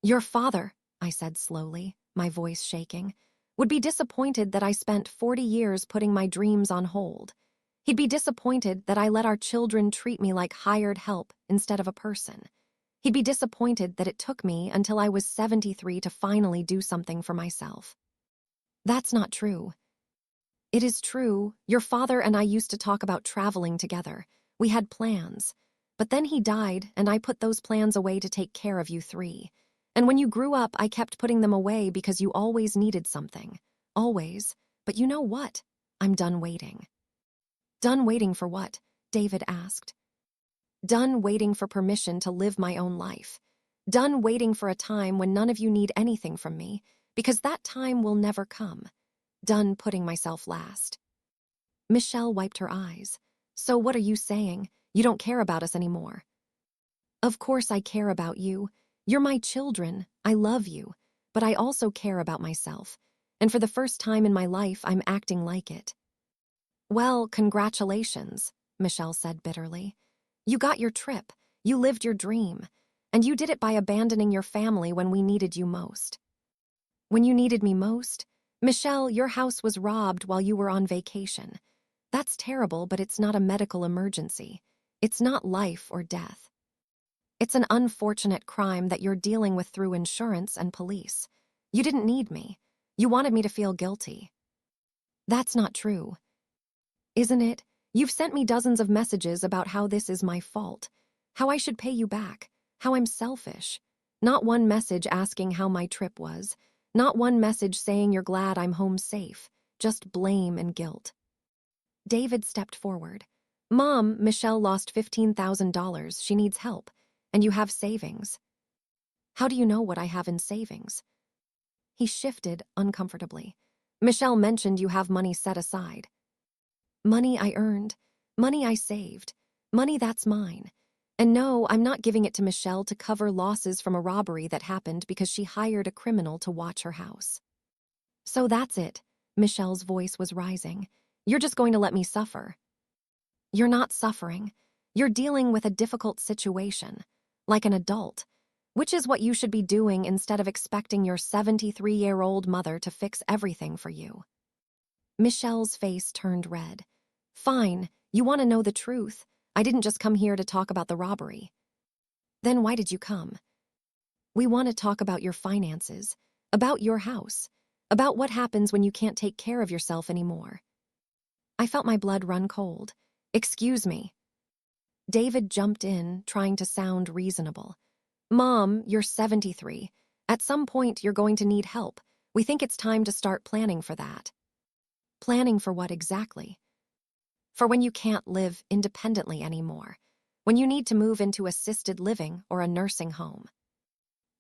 "Your father," I said slowly, my voice shaking, "would be disappointed that I spent 40 years putting my dreams on hold. He'd be disappointed that I let our children treat me like hired help instead of a person. He'd be disappointed that it took me until I was 73 to finally do something for myself." "That's not true." "It is true. Your father and I used to talk about traveling together. We had plans. But then he died, and I put those plans away to take care of you 3. And when you grew up, I kept putting them away because you always needed something. Always. But you know what? I'm done waiting." "Done waiting for what?" David asked. "Done waiting for permission to live my own life. Done waiting for a time when none of you need anything from me, because that time will never come. Done putting myself last." Michelle wiped her eyes. "So what are you saying? You don't care about us anymore?" "Of course I care about you. You're my children. I love you. But I also care about myself. and for the first time in my life, I'm acting like it. Well, congratulations, Michelle said bitterly. You got your trip, you lived your dream, and you did it by abandoning your family when we needed you most. When you needed me most? Michelle, your house was robbed while you were on vacation. That's terrible, but it's not a medical emergency. It's not life or death. It's an unfortunate crime that you're dealing with through insurance and police. You didn't need me. You wanted me to feel guilty. That's not true. Isn't it? You've sent me dozens of messages about how this is my fault, how I should pay you back, how I'm selfish. Not one message asking how my trip was. Not one message saying you're glad I'm home safe. Just blame and guilt. David stepped forward. Mom, Michelle lost $15,000. She needs help. And you have savings. How do you know what I have in savings? He shifted uncomfortably. Michelle mentioned you have money set aside. Money I earned, money I saved, money that's mine. And no, I'm not giving it to Michelle to cover losses from a robbery that happened because she hired a criminal to watch her house. So that's it. Michelle's voice was rising. You're just going to let me suffer. You're not suffering. You're dealing with a difficult situation, like an adult, which is what you should be doing instead of expecting your 73-year-old mother to fix everything for you. Michelle's face turned red. Fine, you want to know the truth. I didn't just come here to talk about the robbery. Then why did you come? We want to talk about your finances, about your house, about what happens when you can't take care of yourself anymore. I felt my blood run cold. Excuse me. David jumped in, trying to sound reasonable. Mom, you're 73. At some point, you're going to need help. We think it's time to start planning for that. Planning for what exactly? For when you can't live independently anymore, when you need to move into assisted living or a nursing home.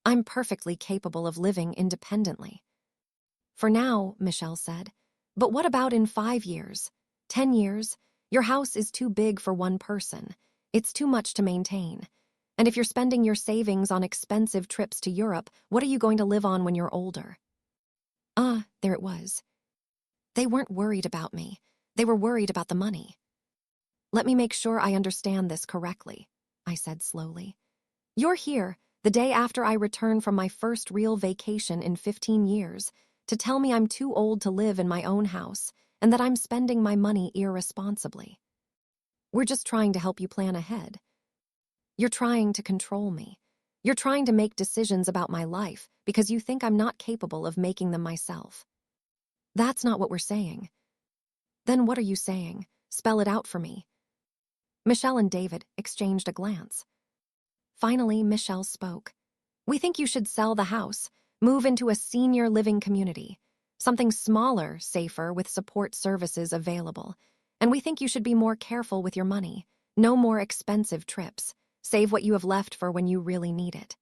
I'm perfectly capable of living independently. For now, Michelle said. But what about in 5 years? 10 years? Your house is too big for one person. It's too much to maintain. And if you're spending your savings on expensive trips to Europe, what are you going to live on when you're older? There it was. They weren't worried about me. They were worried about the money. Let me make sure I understand this correctly, I said slowly. You're here, the day after I return from my first real vacation in 15 years, to tell me I'm too old to live in my own house and that I'm spending my money irresponsibly. We're just trying to help you plan ahead. You're trying to control me. You're trying to make decisions about my life because you think I'm not capable of making them myself. That's not what we're saying. Then what are you saying? Spell it out for me. Michelle and David exchanged a glance. Finally, Michelle spoke. We think you should sell the house, move into a senior living community, something smaller, safer, with support services available. And we think you should be more careful with your money, no more expensive trips, save what you have left for when you really need it.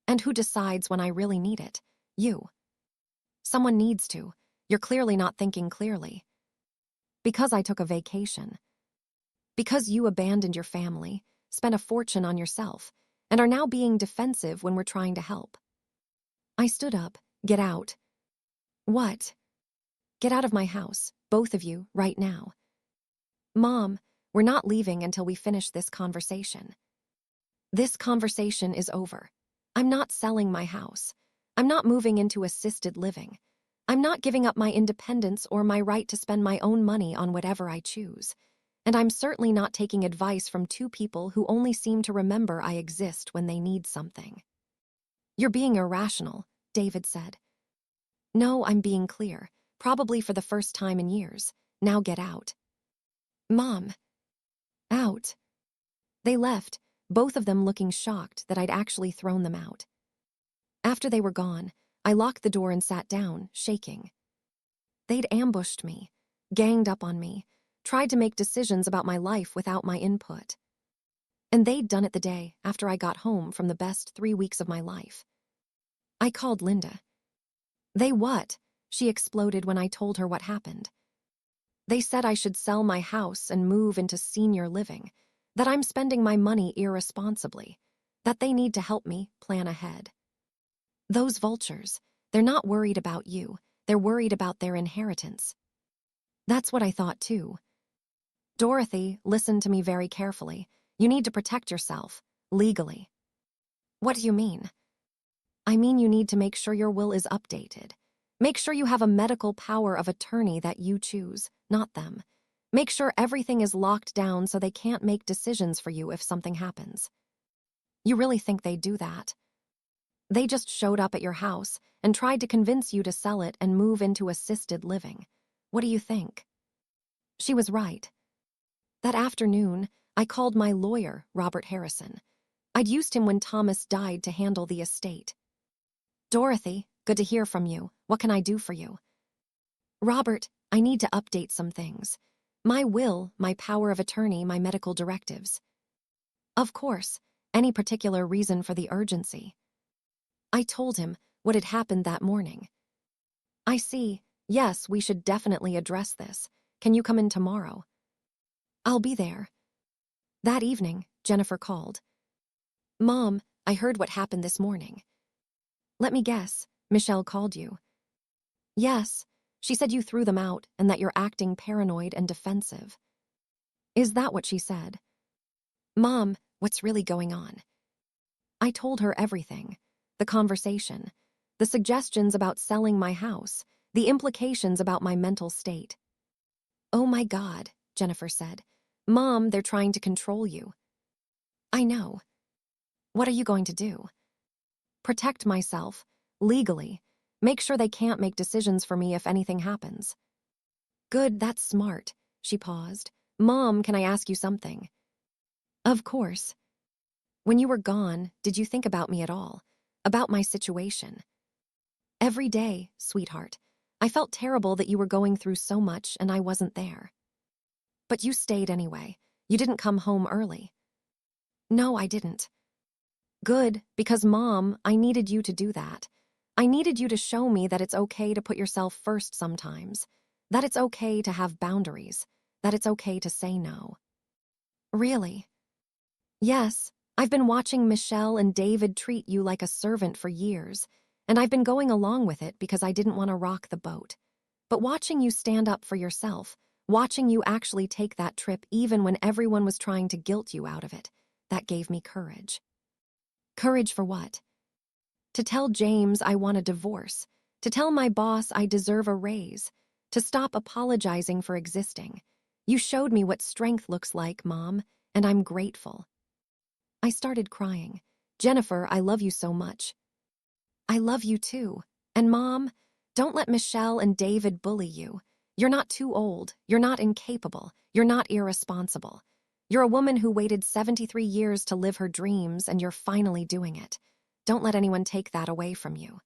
And who decides when I really need it? You. Someone needs to. You're clearly not thinking clearly. Because I took a vacation. Because you abandoned your family, spent a fortune on yourself, and are now being defensive when we're trying to help. I stood up. Get out. What? Get out of my house, both of you, right now. Mom, we're not leaving until we finish this conversation. This conversation is over. I'm not selling my house. I'm not moving into assisted living. I'm not giving up my independence or my right to spend my own money on whatever I choose. And I'm certainly not taking advice from two people who only seem to remember I exist when they need something. You're being irrational, David said. No, I'm being clear, probably for the first time in years. Now get out. Mom. Out. They left, both of them looking shocked that I'd actually thrown them out. After they were gone, I locked the door and sat down, shaking. They'd ambushed me, ganged up on me, tried to make decisions about my life without my input. And they'd done it the day after I got home from the best 3 weeks of my life. I called Linda. They what? She exploded when I told her what happened. They said I should sell my house and move into senior living, that I'm spending my money irresponsibly, that they need to help me plan ahead. Those vultures, they're not worried about you. They're worried about their inheritance. That's what I thought too. Dorothy, listen to me very carefully. You need to protect yourself, legally. What do you mean? I mean you need to make sure your will is updated. Make sure you have a medical power of attorney that you choose, not them. Make sure everything is locked down so they can't make decisions for you if something happens. You really think they'd do that? They just showed up at your house and tried to convince you to sell it and move into assisted living. What do you think? She was right. That afternoon, I called my lawyer, Robert Harrison. I'd used him when Thomas died to handle the estate. Dorothy, good to hear from you. What can I do for you? Robert, I need to update some things. My will, my power of attorney, my medical directives. Of course, any particular reason for the urgency? I told him what had happened that morning. I see. Yes, we should definitely address this. Can you come in tomorrow? I'll be there. That evening, Jennifer called. Mom, I heard what happened this morning. Let me guess, Michelle called you. Yes, she said you threw them out and that you're acting paranoid and defensive. Is that what she said? Mom, what's really going on? I told her everything. The conversation, the suggestions about selling my house, the implications about my mental state. Oh my God, Jennifer said. Mom, they're trying to control you. I know. What are you going to do? Protect myself, legally. Make sure they can't make decisions for me if anything happens. Good, that's smart. She paused. Mom, can I ask you something? Of course. When you were gone, did you think about me at all? About my situation? Every day, sweetheart. I felt terrible that you were going through so much and I wasn't there. But you stayed anyway. You didn't come home early. No, I didn't. Good, because Mom, I needed you to do that. I needed you to show me that it's okay to put yourself first sometimes, that it's okay to have boundaries, that it's okay to say no. Really? Yes, I've been watching Michelle and David treat you like a servant for years, and I've been going along with it because I didn't want to rock the boat. But watching you stand up for yourself, watching you actually take that trip even when everyone was trying to guilt you out of it, that gave me courage. Courage for what? To tell James I want a divorce, to tell my boss I deserve a raise, to stop apologizing for existing. You showed me what strength looks like, Mom, and I'm grateful. I started crying. Jennifer, I love you so much. I love you too. And Mom, don't let Michelle and David bully you. You're not too old. You're not incapable. You're not irresponsible. You're a woman who waited 73 years to live her dreams, and you're finally doing it. Don't let anyone take that away from you.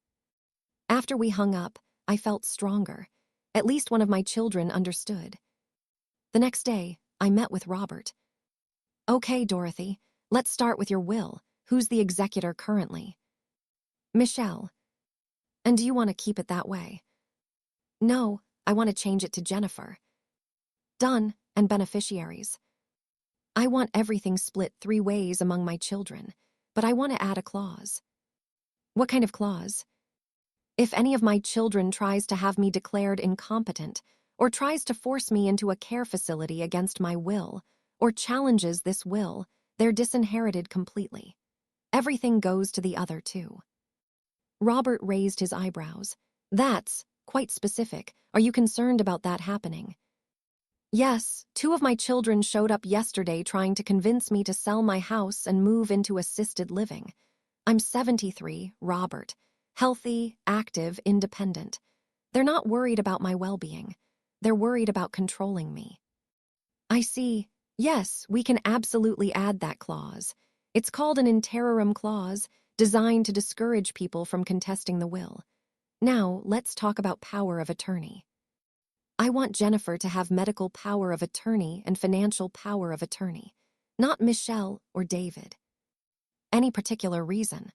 After we hung up, I felt stronger. At least one of my children understood. The next day, I met with Robert. Okay, Dorothy, let's start with your will. Who's the executor currently? Michelle. And do you want to keep it that way? No, I want to change it to Jennifer. Done, and beneficiaries. I want everything split 3 ways among my children, but I want to add a clause. What kind of clause? If any of my children tries to have me declared incompetent, or tries to force me into a care facility against my will, or challenges this will, they're disinherited completely. Everything goes to the other two. Robert raised his eyebrows. That's quite specific. Are you concerned about that happening? Yes, 2 of my children showed up yesterday trying to convince me to sell my house and move into assisted living. I'm 73, Robert. Healthy, active, independent. They're not worried about my well-being. They're worried about controlling me. I see. Yes, we can absolutely add that clause. It's called an interim clause, designed to discourage people from contesting the will. Now, let's talk about power of attorney. I want Jennifer to have medical power of attorney and financial power of attorney, not Michelle or David. Any particular reason?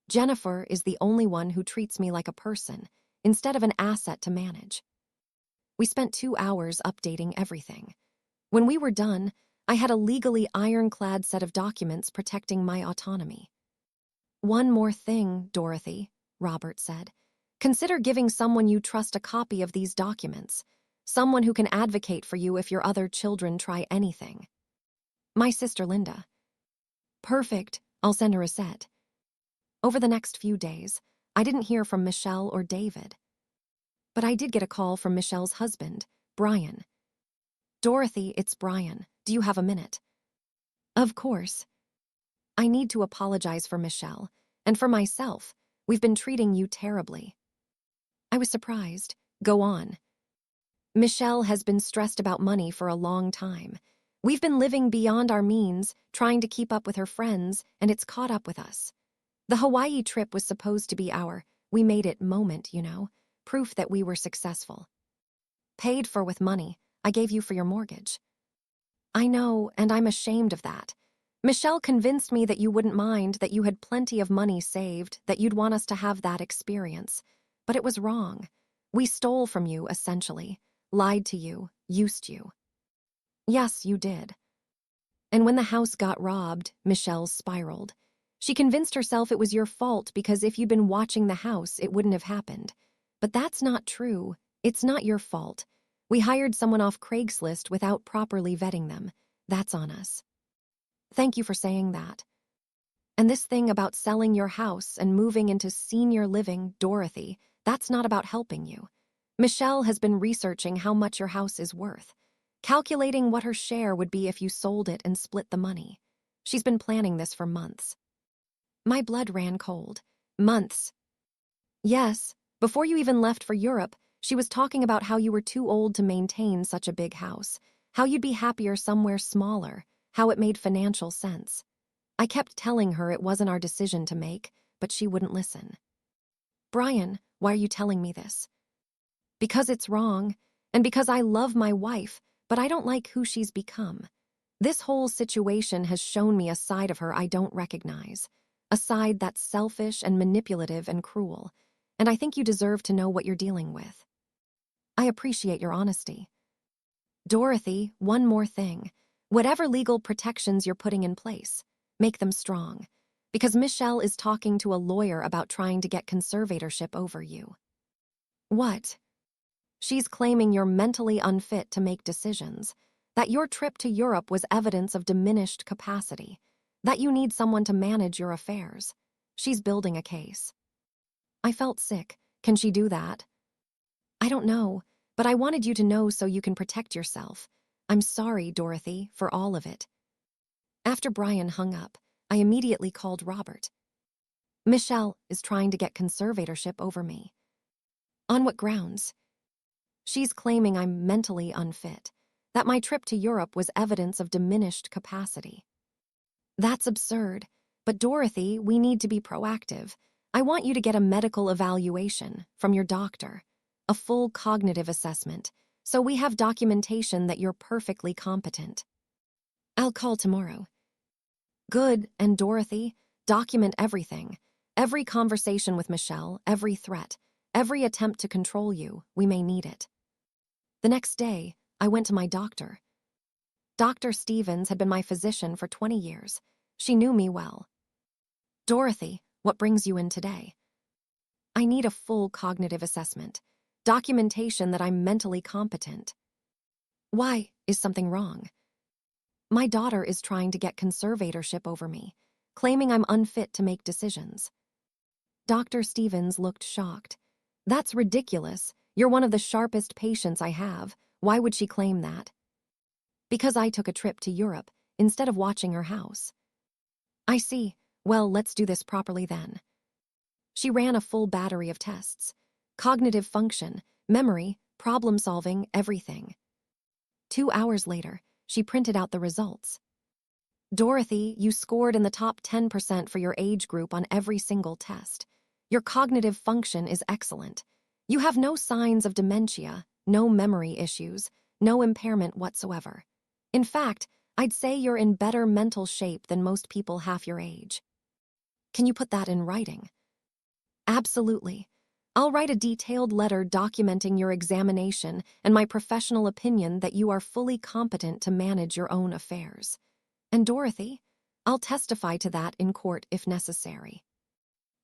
Jennifer is the only one who treats me like a person, instead of an asset to manage. We spent 2 hours updating everything. When we were done, I had a legally ironclad set of documents protecting my autonomy. One more thing, Dorothy, Robert said. Consider giving someone you trust a copy of these documents, someone who can advocate for you if your other children try anything. My sister Linda. Perfect, I'll send her a set. Over the next few days, I didn't hear from Michelle or David. But I did get a call from Michelle's husband, Brian. Dorothy, it's Brian. Do you have a minute? Of course. I need to apologize for Michelle, and for myself. We've been treating you terribly. I was surprised. Go on. Michelle has been stressed about money for a long time. We've been living beyond our means, trying to keep up with her friends, and it's caught up with us. The Hawaii trip was supposed to be our we made it moment, proof that we were successful. Paid for with money I gave you for your mortgage. I know, and I'm ashamed of that. Michelle convinced me that you wouldn't mind, that you had plenty of money saved, that you'd want us to have that experience. But it was wrong. We stole from you, essentially. Lied to you, used you. Yes, you did. And when the house got robbed, Michelle spiraled. She convinced herself it was your fault because if you'd been watching the house, it wouldn't have happened. But that's not true. It's not your fault. We hired someone off Craigslist without properly vetting them. That's on us. Thank you for saying that. And this thing about selling your house and moving into senior living, Dorothy, that's not about helping you. Michelle has been researching how much your house is worth, calculating what her share would be if you sold it and split the money. She's been planning this for months. My blood ran cold. Months. Yes, before you even left for Europe, she was talking about how you were too old to maintain such a big house, how you'd be happier somewhere smaller, how it made financial sense. I kept telling her it wasn't our decision to make, but she wouldn't listen. Brian, why are you telling me this? Because it's wrong, and because I love my wife, but I don't like who she's become. This whole situation has shown me a side of her I don't recognize, a side that's selfish and manipulative and cruel, and I think you deserve to know what you're dealing with. I appreciate your honesty. Dorothy, one more thing. Whatever legal protections you're putting in place, make them strong, because Michelle is talking to a lawyer about trying to get conservatorship over you. What? She's claiming you're mentally unfit to make decisions, that your trip to Europe was evidence of diminished capacity, that you need someone to manage your affairs. She's building a case. I felt sick. Can she do that? I don't know, but I wanted you to know so you can protect yourself. I'm sorry, Dorothy, for all of it. After Brian hung up, I immediately called Robert. Michelle is trying to get conservatorship over me. On what grounds? She's claiming I'm mentally unfit, that my trip to Europe was evidence of diminished capacity. That's absurd. But Dorothy, we need to be proactive. I want you to get a medical evaluation from your doctor, a full cognitive assessment, so we have documentation that you're perfectly competent. I'll call tomorrow. Good, and Dorothy, document everything. Every conversation with Michelle, every threat, every attempt to control you, we may need it. The next day, I went to my doctor. Dr. Stevens had been my physician for 20 years. She knew me well. Dorothy, what brings you in today? I need a full cognitive assessment, documentation that I'm mentally competent. Why? Is something wrong? My daughter is trying to get conservatorship over me, claiming I'm unfit to make decisions. Dr. Stevens looked shocked. That's ridiculous. You're one of the sharpest patients I have. Why would she claim that? Because I took a trip to Europe instead of watching her house. I see. Well, let's do this properly then. She ran a full battery of tests. Cognitive function, memory, problem-solving, everything. 2 hours later, she printed out the results. Dorothy, you scored in the top 10% for your age group on every single test. Your cognitive function is excellent. You have no signs of dementia, no memory issues, no impairment whatsoever. In fact, I'd say you're in better mental shape than most people half your age. Can you put that in writing? Absolutely. I'll write a detailed letter documenting your examination and my professional opinion that you are fully competent to manage your own affairs. And Dorothy, I'll testify to that in court if necessary.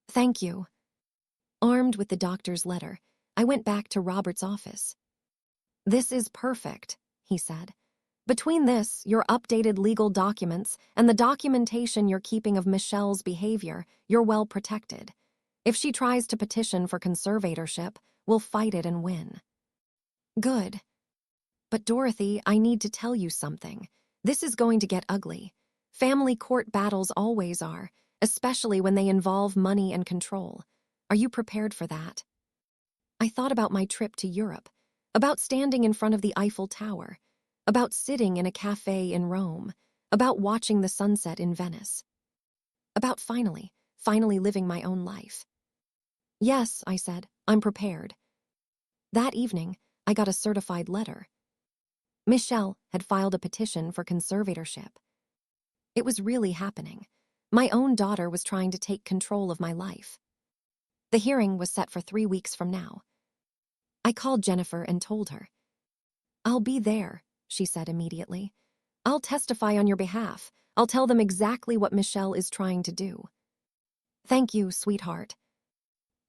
Thank you. Armed with the doctor's letter, I went back to Robert's office. "This is perfect," he said. "Between this, your updated legal documents, and the documentation you're keeping of Michelle's behavior, you're well protected. If she tries to petition for conservatorship, we'll fight it and win." "Good. But Dorothy, I need to tell you something. This is going to get ugly. Family court battles always are, especially when they involve money and control. Are you prepared for that?" I thought about my trip to Europe, about standing in front of the Eiffel Tower, about sitting in a cafe in Rome, about watching the sunset in Venice, about finally living my own life. "Yes," I said, "I'm prepared." That evening, I got a certified letter. Michelle had filed a petition for conservatorship. It was really happening. My own daughter was trying to take control of my life. The hearing was set for 3 weeks from now. I called Jennifer and told her. "I'll be there," she said immediately. "I'll testify on your behalf. I'll tell them exactly what Michelle is trying to do." "Thank you, sweetheart."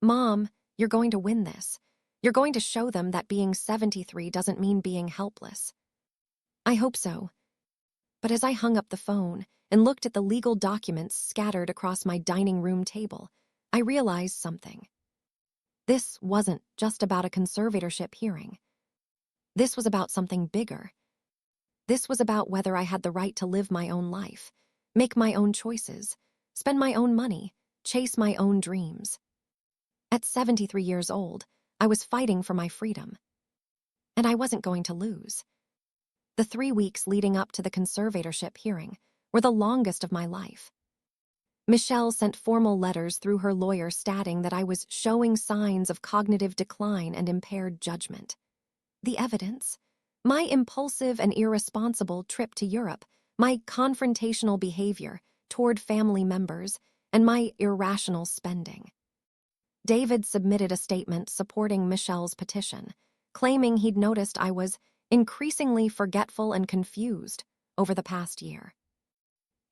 "Mom, you're going to win this. You're going to show them that being 73 doesn't mean being helpless." "I hope so." But as I hung up the phone and looked at the legal documents scattered across my dining room table, I realized something. This wasn't just about a conservatorship hearing. This was about something bigger. This was about whether I had the right to live my own life, make my own choices, spend my own money, chase my own dreams. At 73 years old, I was fighting for my freedom. And I wasn't going to lose. The 3 weeks leading up to the conservatorship hearing were the longest of my life. Michelle sent formal letters through her lawyer stating that I was showing signs of cognitive decline and impaired judgment. The evidence? My impulsive and irresponsible trip to Europe, my confrontational behavior toward family members, and my irrational spending. David submitted a statement supporting Michelle's petition, claiming he'd noticed I was increasingly forgetful and confused over the past year.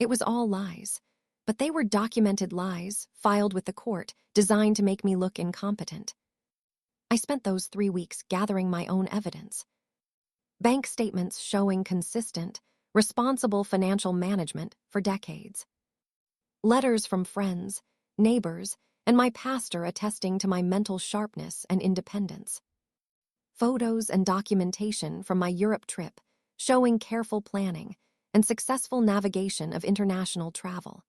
It was all lies, but they were documented lies filed with the court designed to make me look incompetent. I spent those 3 weeks gathering my own evidence. Bank statements showing consistent, responsible financial management for decades. Letters from friends, neighbors, and my pastor attesting to my mental sharpness and independence. Photos and documentation from my Europe trip showing careful planning and successful navigation of international travel.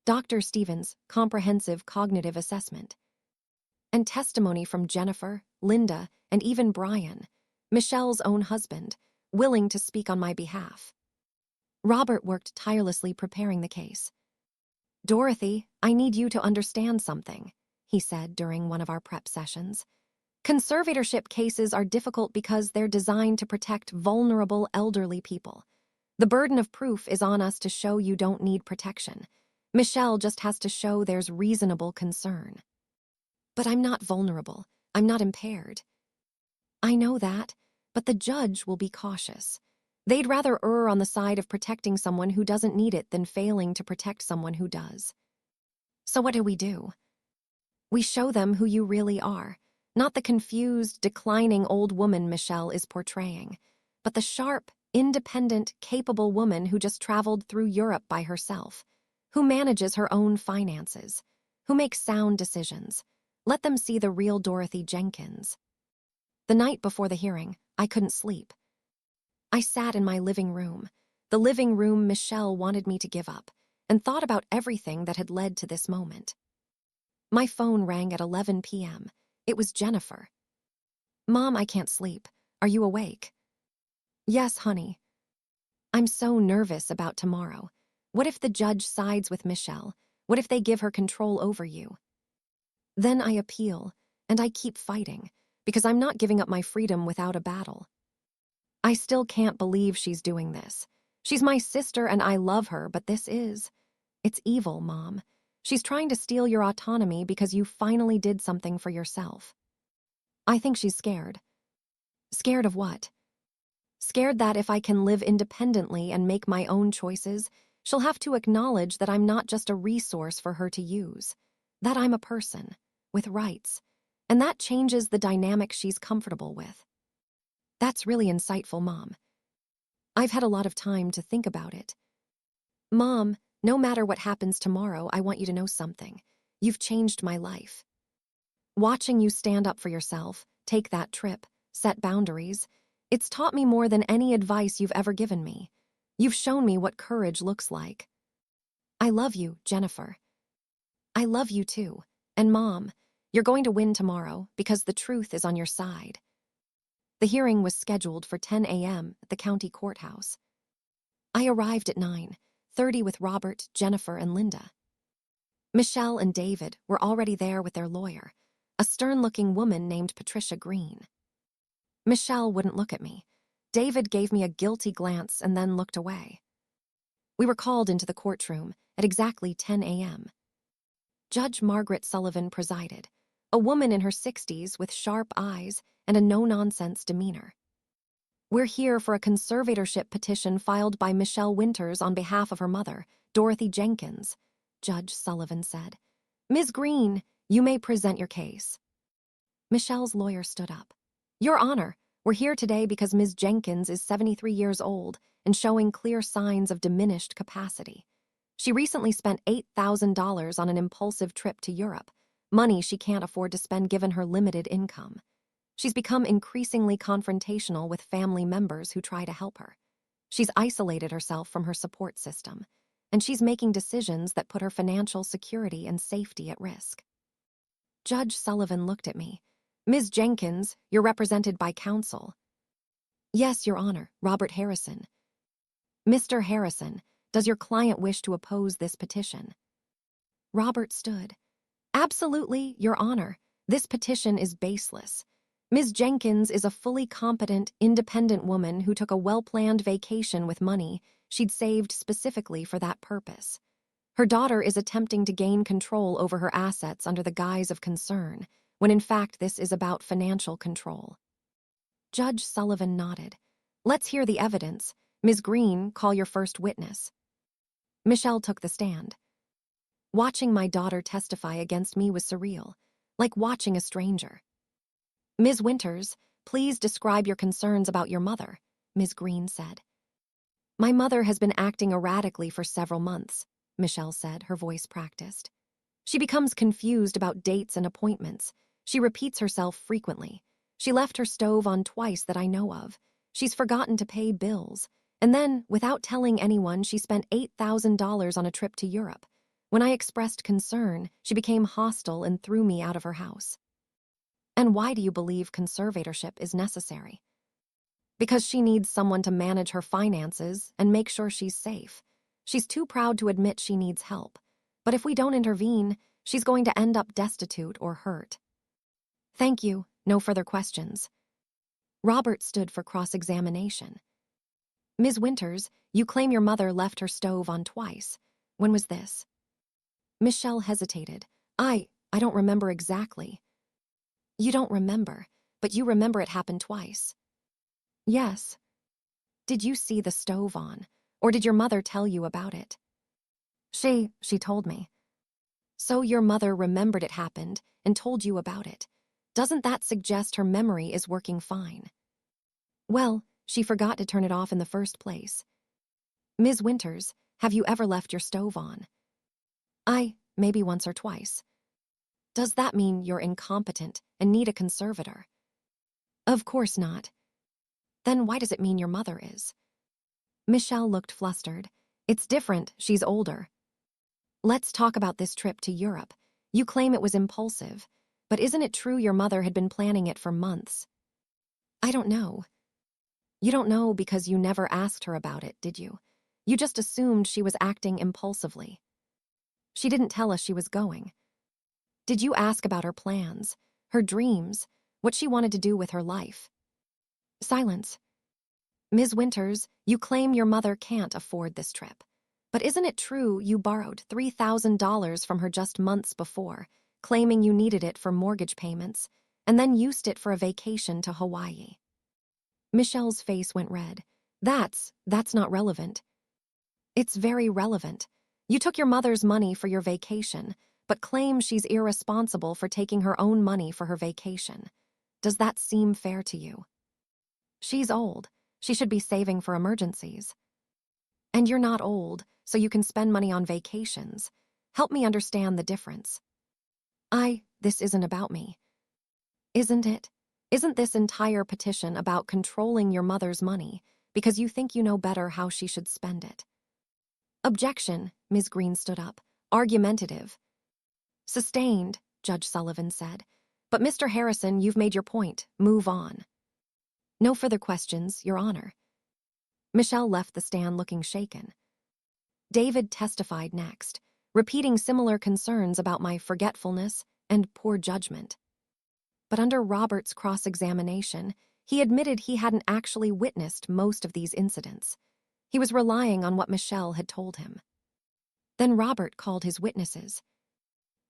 Dr. Stevens' comprehensive cognitive assessment. And testimony from Jennifer, Linda, and even Brian, Michelle's own husband, willing to speak on my behalf. Robert worked tirelessly preparing the case. "Dorothy, I need you to understand something," he said during one of our prep sessions. "Conservatorship cases are difficult because they're designed to protect vulnerable elderly people. The burden of proof is on us to show you don't need protection. Michelle just has to show there's reasonable concern." "But I'm not vulnerable. I'm not impaired." "I know that, but the judge will be cautious. They'd rather err on the side of protecting someone who doesn't need it than failing to protect someone who does." "So what do? We show them who you really are, not the confused, declining old woman Michelle is portraying, but the sharp, independent, capable woman who just traveled through Europe by herself, who manages her own finances, who makes sound decisions. Let them see the real Dorothy Jenkins." The night before the hearing, I couldn't sleep. I sat in my living room, the living room Michelle wanted me to give up, and thought about everything that had led to this moment. My phone rang at 11 p.m. It was Jennifer. "Mom, I can't sleep. Are you awake?" "Yes, honey." "I'm so nervous about tomorrow. What if the judge sides with Michelle? What if they give her control over you?" Then I appeal, and I keep fighting, because I'm not giving up my freedom without a battle. I still can't believe she's doing this. She's my sister and I love her, but it's evil, Mom. She's trying to steal your autonomy because you finally did something for yourself. I think she's scared. Scared of what? Scared that if I can live independently and make my own choices, she'll have to acknowledge that I'm not just a resource for her to use, that I'm a person, with rights, and that changes the dynamic she's comfortable with. That's really insightful, Mom. I've had a lot of time to think about it. Mom, no matter what happens tomorrow, I want you to know something. You've changed my life. Watching you stand up for yourself, take that trip, set boundaries, it's taught me more than any advice you've ever given me. You've shown me what courage looks like. I love you, Jennifer. I love you too. And Mom, you're going to win tomorrow because the truth is on your side. The hearing was scheduled for 10 a.m. at the county courthouse. I arrived at 9:30 with Robert, Jennifer, and Linda. Michelle and David were already there with their lawyer, a stern-looking woman named Patricia Green. Michelle wouldn't look at me. David gave me a guilty glance and then looked away. We were called into the courtroom at exactly 10 a.m. Judge Margaret Sullivan presided, a woman in her 60s with sharp eyes and a no-nonsense demeanor. We're here for a conservatorship petition filed by Michelle Winters on behalf of her mother, Dorothy Jenkins, Judge Sullivan said. Ms. Green, you may present your case. Michelle's lawyer stood up. Your Honor, we're here today because Ms. Jenkins is 73 years old and showing clear signs of diminished capacity. She recently spent $8,000 on an impulsive trip to Europe, money she can't afford to spend given her limited income. She's become increasingly confrontational with family members who try to help her. She's isolated herself from her support system, and she's making decisions that put her financial security and safety at risk. Judge Sullivan looked at me. Ms. Jenkins, you're represented by counsel. Yes, Your Honor, Robert Harrison. Mr. Harrison, does your client wish to oppose this petition? Robert stood. Absolutely, Your Honor. This petition is baseless. Ms. Jenkins is a fully competent, independent woman who took a well-planned vacation with money she'd saved specifically for that purpose. Her daughter is attempting to gain control over her assets under the guise of concern, when in fact this is about financial control. Judge Sullivan nodded. Let's hear the evidence. Ms. Green, call your first witness. Michelle took the stand. Watching my daughter testify against me was surreal, like watching a stranger. Ms. Winters, please describe your concerns about your mother, Ms. Green said. My mother has been acting erratically for several months, Michelle said, her voice practiced. She becomes confused about dates and appointments. She repeats herself frequently. She left her stove on twice that I know of. She's forgotten to pay bills. And then, without telling anyone, she spent $8,000 on a trip to Europe. When I expressed concern, she became hostile and threw me out of her house. And why do you believe conservatorship is necessary? Because she needs someone to manage her finances and make sure she's safe. She's too proud to admit she needs help. But if we don't intervene, she's going to end up destitute or hurt. Thank you. No further questions. Robert stood for cross-examination. Ms. Winters, you claim your mother left her stove on twice. When was this? Michelle hesitated. I don't remember exactly. You don't remember, but you remember it happened twice. Yes. Did you see the stove on, or did your mother tell you about it? She told me. So your mother remembered it happened and told you about it. Doesn't that suggest her memory is working fine? Well, she forgot to turn it off in the first place. Ms. Winters, have you ever left your stove on? Maybe once or twice. Does that mean you're incompetent and need a conservator? Of course not. Then why does it mean your mother is? Michelle looked flustered. It's different, she's older. Let's talk about this trip to Europe. You claim it was impulsive, but isn't it true your mother had been planning it for months? I don't know. You don't know because you never asked her about it, did you? You just assumed she was acting impulsively. She didn't tell us she was going. Did you ask about her plans, her dreams, what she wanted to do with her life? Silence. Ms. Winters, you claim your mother can't afford this trip. But isn't it true you borrowed $3,000 from her just months before, claiming you needed it for mortgage payments, and then used it for a vacation to Hawaii? Michelle's face went red. That's not relevant. It's very relevant. You took your mother's money for your vacation, but claims she's irresponsible for taking her own money for her vacation. Does that seem fair to you? She's old. She should be saving for emergencies. And you're not old, so you can spend money on vacations. Help me understand the difference. This isn't about me. Isn't it? Isn't this entire petition about controlling your mother's money because you think you know better how she should spend it? Objection, Ms. Green stood up, argumentative. Sustained, Judge Sullivan said. But Mr. Harrison, you've made your point. Move on. No further questions, Your Honor. Michelle left the stand looking shaken. David testified next, repeating similar concerns about my forgetfulness and poor judgment. But under Robert's cross-examination, he admitted he hadn't actually witnessed most of these incidents. He was relying on what Michelle had told him. Then Robert called his witnesses.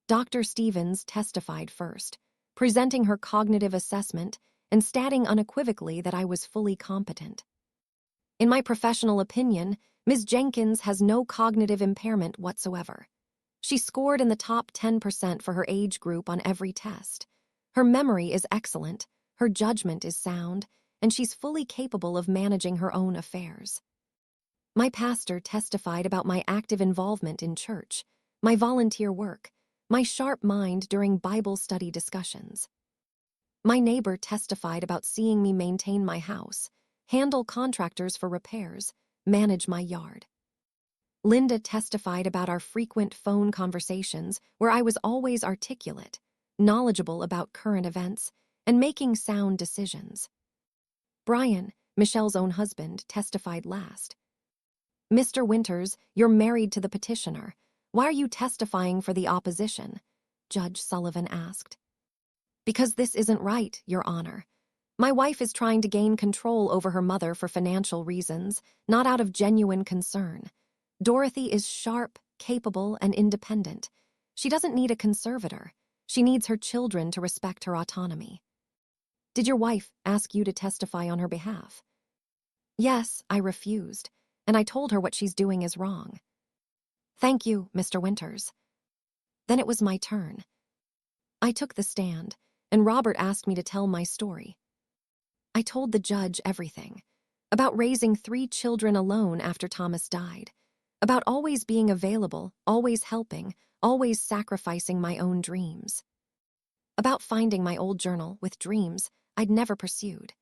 Dr. Stevens testified first, presenting her cognitive assessment and stating unequivocally that I was fully competent. In my professional opinion, Ms. Jenkins has no cognitive impairment whatsoever. She scored in the top 10% for her age group on every test. Her memory is excellent, her judgment is sound, and she's fully capable of managing her own affairs. My pastor testified about my active involvement in church, my volunteer work, my sharp mind during Bible study discussions. My neighbor testified about seeing me maintain my house, handle contractors for repairs, manage my yard. Linda testified about our frequent phone conversations where I was always articulate, knowledgeable about current events, and making sound decisions. Brian, Michelle's own husband, testified last. Mr. Winters, you're married to the petitioner. Why are you testifying for the opposition? Judge Sullivan asked. Because this isn't right, Your Honor. My wife is trying to gain control over her mother for financial reasons, not out of genuine concern. Dorothy is sharp, capable, and independent. She doesn't need a conservator. She needs her children to respect her autonomy. Did your wife ask you to testify on her behalf? Yes, I refused, and I told her what she's doing is wrong. Thank you, Mr. Winters. Then it was my turn. I took the stand, and Robert asked me to tell my story. I told the judge everything. About raising 3 children alone after Thomas died. About always being available, always helping, always sacrificing my own dreams. About finding my old journal with dreams I'd never pursued.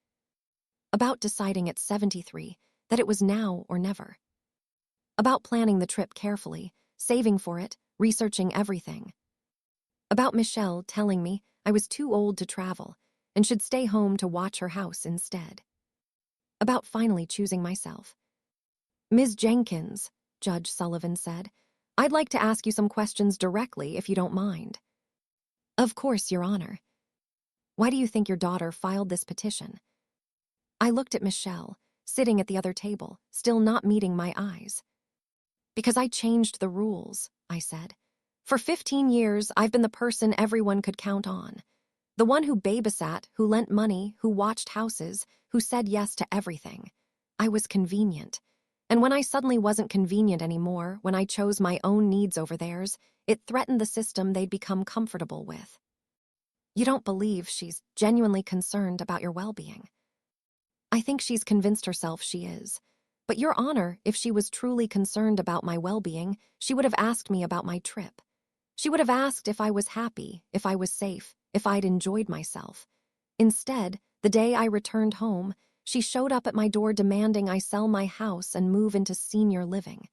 About deciding at 73 that it was now or never. About planning the trip carefully, saving for it, researching everything. About Michelle telling me I was too old to travel and should stay home to watch her house instead. About finally choosing myself. Ms. Jenkins, Judge Sullivan said, I'd like to ask you some questions directly if you don't mind. Of course, Your Honor. Why do you think your daughter filed this petition? I looked at Michelle, sitting at the other table, still not meeting my eyes. Because I changed the rules, I said. For 15 years, I've been the person everyone could count on. The one who babysat, who lent money, who watched houses, who said yes to everything. I was convenient. And when I suddenly wasn't convenient anymore, when I chose my own needs over theirs, it threatened the system they'd become comfortable with. You don't believe she's genuinely concerned about your well-being. I think she's convinced herself she is. But Your Honor, if she was truly concerned about my well-being, she would have asked me about my trip. She would have asked if I was happy, if I was safe, if I'd enjoyed myself. Instead, the day I returned home, she showed up at my door demanding I sell my house and move into senior living.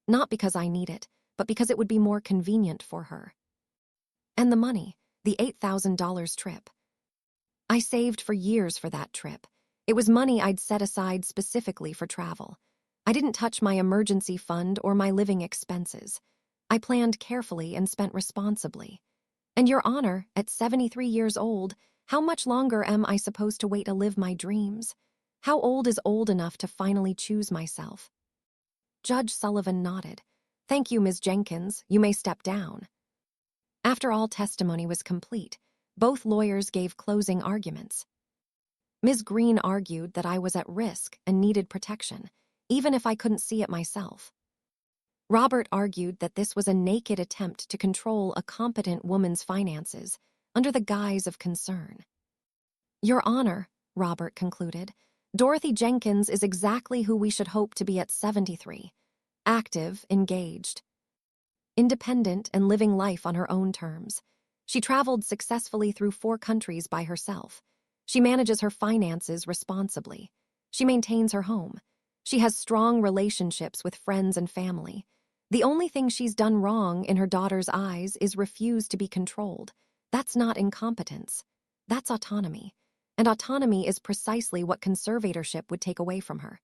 Not because I need it, but because it would be more convenient for her. And the money, the $8,000 trip. I saved for years for that trip. It was money I'd set aside specifically for travel. I didn't touch my emergency fund or my living expenses. I planned carefully and spent responsibly. And Your Honor, at 73 years old, how much longer am I supposed to wait to live my dreams? How old is old enough to finally choose myself? Judge Sullivan nodded. Thank you, Ms. Jenkins. You may step down. After all testimony was complete, both lawyers gave closing arguments. Ms. Green argued that I was at risk and needed protection, even if I couldn't see it myself. Robert argued that this was a naked attempt to control a competent woman's finances under the guise of concern. Your Honor, Robert concluded, Dorothy Jenkins is exactly who we should hope to be at 73. Active, engaged, independent, and living life on her own terms. She traveled successfully through 4 countries by herself. She manages her finances responsibly. She maintains her home. She has strong relationships with friends and family. The only thing she's done wrong in her daughter's eyes is refuse to be controlled. That's not incompetence. That's autonomy. And autonomy is precisely what conservatorship would take away from her.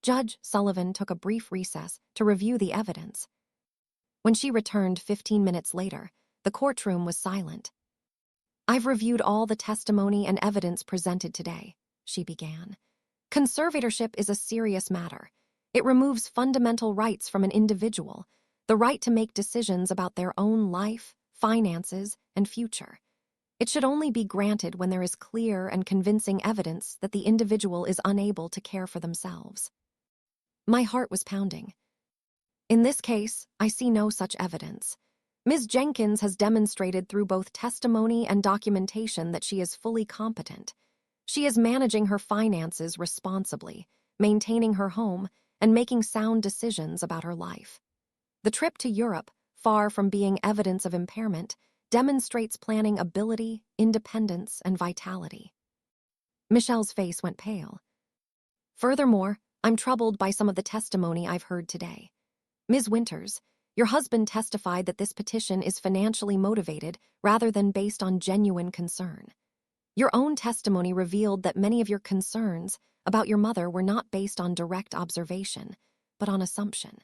Judge Sullivan took a brief recess to review the evidence. When she returned 15 minutes later, the courtroom was silent. I've reviewed all the testimony and evidence presented today, she began. Conservatorship is a serious matter. It removes fundamental rights from an individual, the right to make decisions about their own life, finances, and future. It should only be granted when there is clear and convincing evidence that the individual is unable to care for themselves. My heart was pounding. In this case, I see no such evidence. Ms. Jenkins has demonstrated through both testimony and documentation that she is fully competent. She is managing her finances responsibly, maintaining her home, and making sound decisions about her life. The trip to Europe, far from being evidence of impairment, demonstrates planning ability, independence, and vitality. Michelle's face went pale. Furthermore, I'm troubled by some of the testimony I've heard today. Ms. Winters, your husband testified that this petition is financially motivated rather than based on genuine concern. Your own testimony revealed that many of your concerns about your mother were not based on direct observation, but on assumption.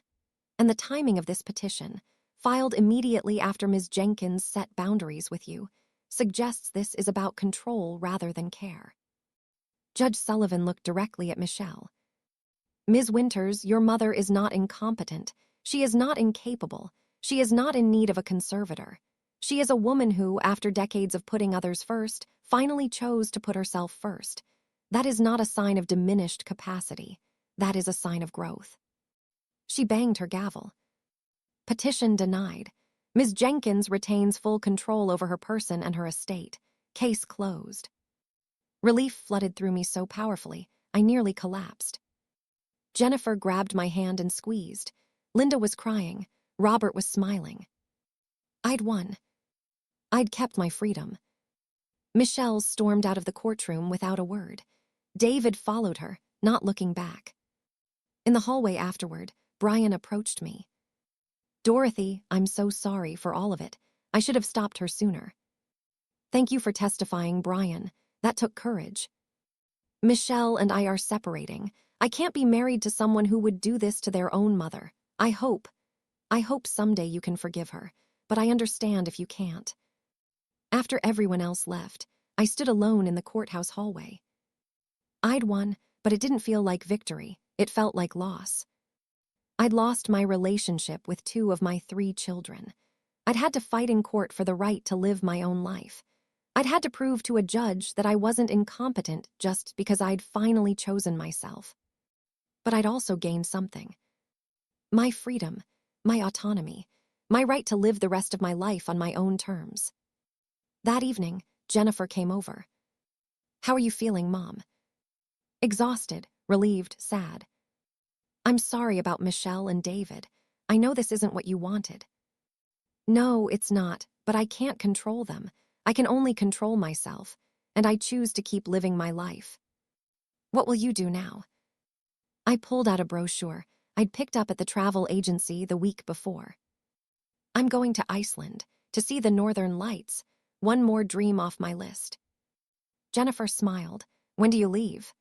And the timing of this petition, filed immediately after Ms. Jenkins set boundaries with you, suggests this is about control rather than care. Judge Sullivan looked directly at Michelle. Ms. Winters, your mother is not incompetent. She is not incapable. She is not in need of a conservator. She is a woman who, after decades of putting others first, finally chose to put herself first. That is not a sign of diminished capacity. That is a sign of growth. She banged her gavel. Petition denied. Ms. Jenkins retains full control over her person and her estate. Case closed. Relief flooded through me so powerfully, I nearly collapsed. Jennifer grabbed my hand and squeezed. Linda was crying. Robert was smiling. I'd won. I'd kept my freedom. Michelle stormed out of the courtroom without a word. David followed her, not looking back. In the hallway afterward, Brian approached me. Dorothy, I'm so sorry for all of it. I should have stopped her sooner. Thank you for testifying, Brian. That took courage. Michelle and I are separating. I can't be married to someone who would do this to their own mother. I hope someday you can forgive her, but I understand if you can't. After everyone else left, I stood alone in the courthouse hallway. I'd won, but it didn't feel like victory. It felt like loss. I'd lost my relationship with 2 of my 3 children. I'd had to fight in court for the right to live my own life. I'd had to prove to a judge that I wasn't incompetent just because I'd finally chosen myself. But I'd also gained something. My freedom, my autonomy, my right to live the rest of my life on my own terms. That evening, Jennifer came over. How are you feeling, Mom? Exhausted, relieved, sad. I'm sorry about Michelle and David. I know this isn't what you wanted. No, it's not, but I can't control them. I can only control myself, and I choose to keep living my life. What will you do now? I pulled out a brochure I'd picked up at the travel agency the week before. I'm going to Iceland to see the Northern Lights, one more dream off my list. Jennifer smiled. When do you leave?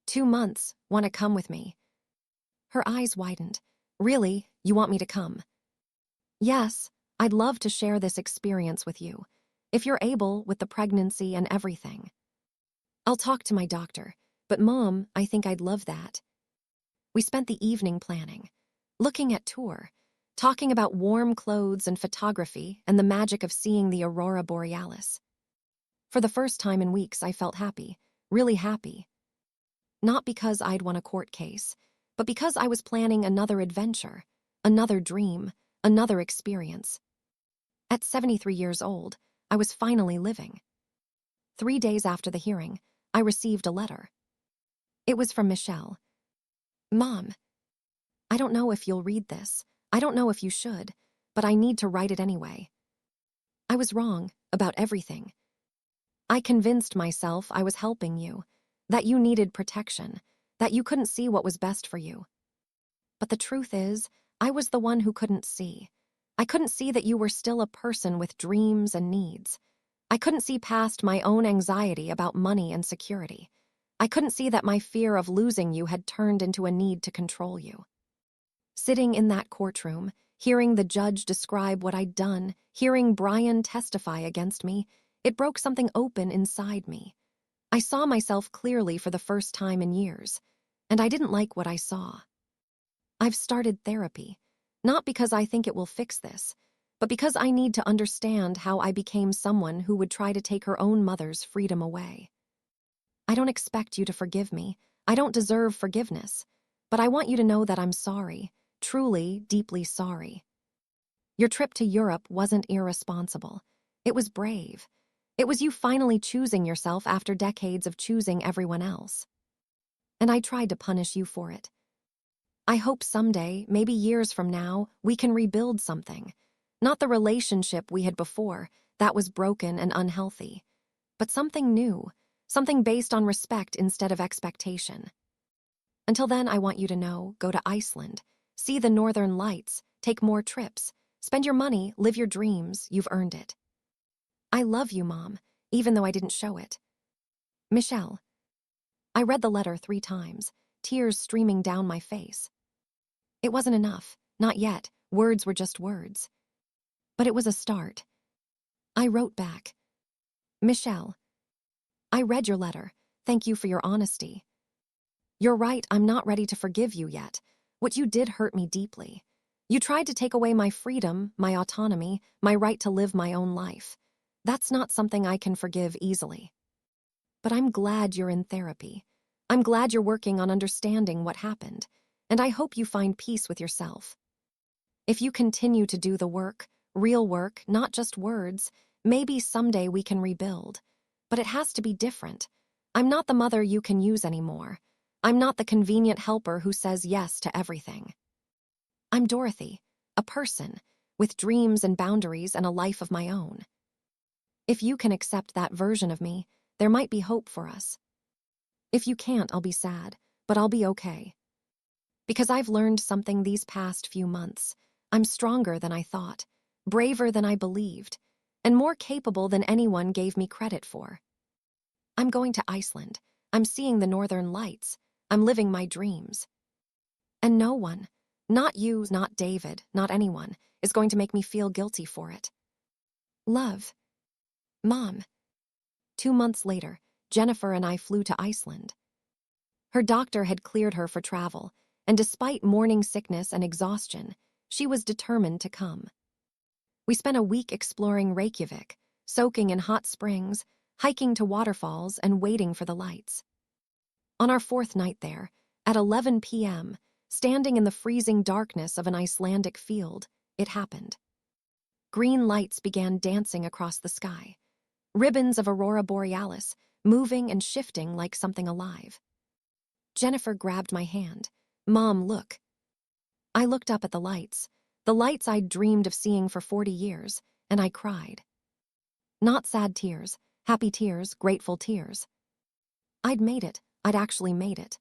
2 months. Want to come with me? Her eyes widened. Really? You want me to come? Yes, I'd love to share this experience with you, if you're able with the pregnancy and everything. I'll talk to my doctor, but Mom, I think I'd love that. We spent the evening planning, looking at tour, talking about warm clothes and photography and the magic of seeing the aurora borealis. For the first time in weeks, I felt happy, really happy. Not because I'd won a court case, but because I was planning another adventure, another dream, another experience. At 73 years old, I was finally living. 3 days after the hearing, I received a letter. It was from Michelle. Mom, I don't know if you'll read this. I don't know if you should, but I need to write it anyway. I was wrong about everything. I convinced myself I was helping you, that you needed protection, that you couldn't see what was best for you. But the truth is, I was the one who couldn't see. I couldn't see that you were still a person with dreams and needs. I couldn't see past my own anxiety about money and security. I couldn't see that my fear of losing you had turned into a need to control you. Sitting in that courtroom, hearing the judge describe what I'd done, hearing Brian testify against me, it broke something open inside me. I saw myself clearly for the first time in years, and I didn't like what I saw. I've started therapy, not because I think it will fix this, but because I need to understand how I became someone who would try to take her own mother's freedom away. I don't expect you to forgive me. I don't deserve forgiveness, but I want you to know that I'm sorry, truly, deeply sorry. Your trip to Europe wasn't irresponsible. It was brave. It was you finally choosing yourself after decades of choosing everyone else. And I tried to punish you for it. I hope someday, maybe years from now, we can rebuild something. Not the relationship we had before, that was broken and unhealthy, but something new, something based on respect instead of expectation. Until then, I want you to know, go to Iceland, see the northern lights, take more trips, spend your money, live your dreams, you've earned it. I love you, Mom, even though I didn't show it. Michelle. I read the letter 3 times, tears streaming down my face. It wasn't enough, not yet, words were just words. But it was a start. I wrote back. Michelle, I read your letter. Thank you for your honesty. You're right, I'm not ready to forgive you yet. What you did hurt me deeply. You tried to take away my freedom, my autonomy, my right to live my own life. That's not something I can forgive easily. But I'm glad you're in therapy. I'm glad you're working on understanding what happened, and I hope you find peace with yourself. If you continue to do the work, real work, not just words, maybe someday we can rebuild. But it has to be different. I'm not the mother you can use anymore. I'm not the convenient helper who says yes to everything. I'm Dorothy, a person, with dreams and boundaries and a life of my own. If you can accept that version of me, there might be hope for us. If you can't, I'll be sad, but I'll be okay. Because I've learned something these past few months. I'm stronger than I thought, braver than I believed, and more capable than anyone gave me credit for. I'm going to Iceland. I'm seeing the northern lights. I'm living my dreams. And no one, not you, not David, not anyone, is going to make me feel guilty for it. Love. Mom. 2 months later, Jennifer and I flew to Iceland. Her doctor had cleared her for travel, and despite morning sickness and exhaustion, she was determined to come. We spent a week exploring Reykjavik, soaking in hot springs, hiking to waterfalls, and waiting for the lights. On our 4th night there, at 11 p.m., standing in the freezing darkness of an Icelandic field, it happened. Green lights began dancing across the sky, ribbons of aurora borealis, moving and shifting like something alive. Jennifer grabbed my hand. Mom, look. I looked up at the lights I'd dreamed of seeing for 40 years, and I cried. Not sad tears, happy tears, grateful tears. I'd made it. I'd actually made it.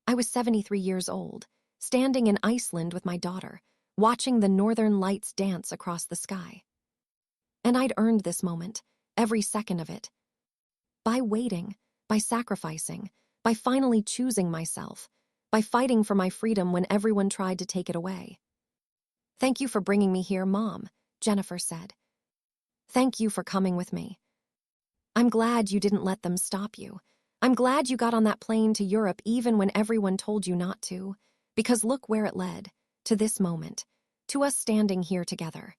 I was 73 years old, standing in Iceland with my daughter, watching the northern lights dance across the sky. And I'd earned this moment, every second of it. By waiting, by sacrificing, by finally choosing myself, by fighting for my freedom when everyone tried to take it away. Thank you for bringing me here, Mom, Jennifer said. Thank you for coming with me. I'm glad you didn't let them stop you. I'm glad you got on that plane to Europe even when everyone told you not to, because look where it led, to this moment, to us standing here together.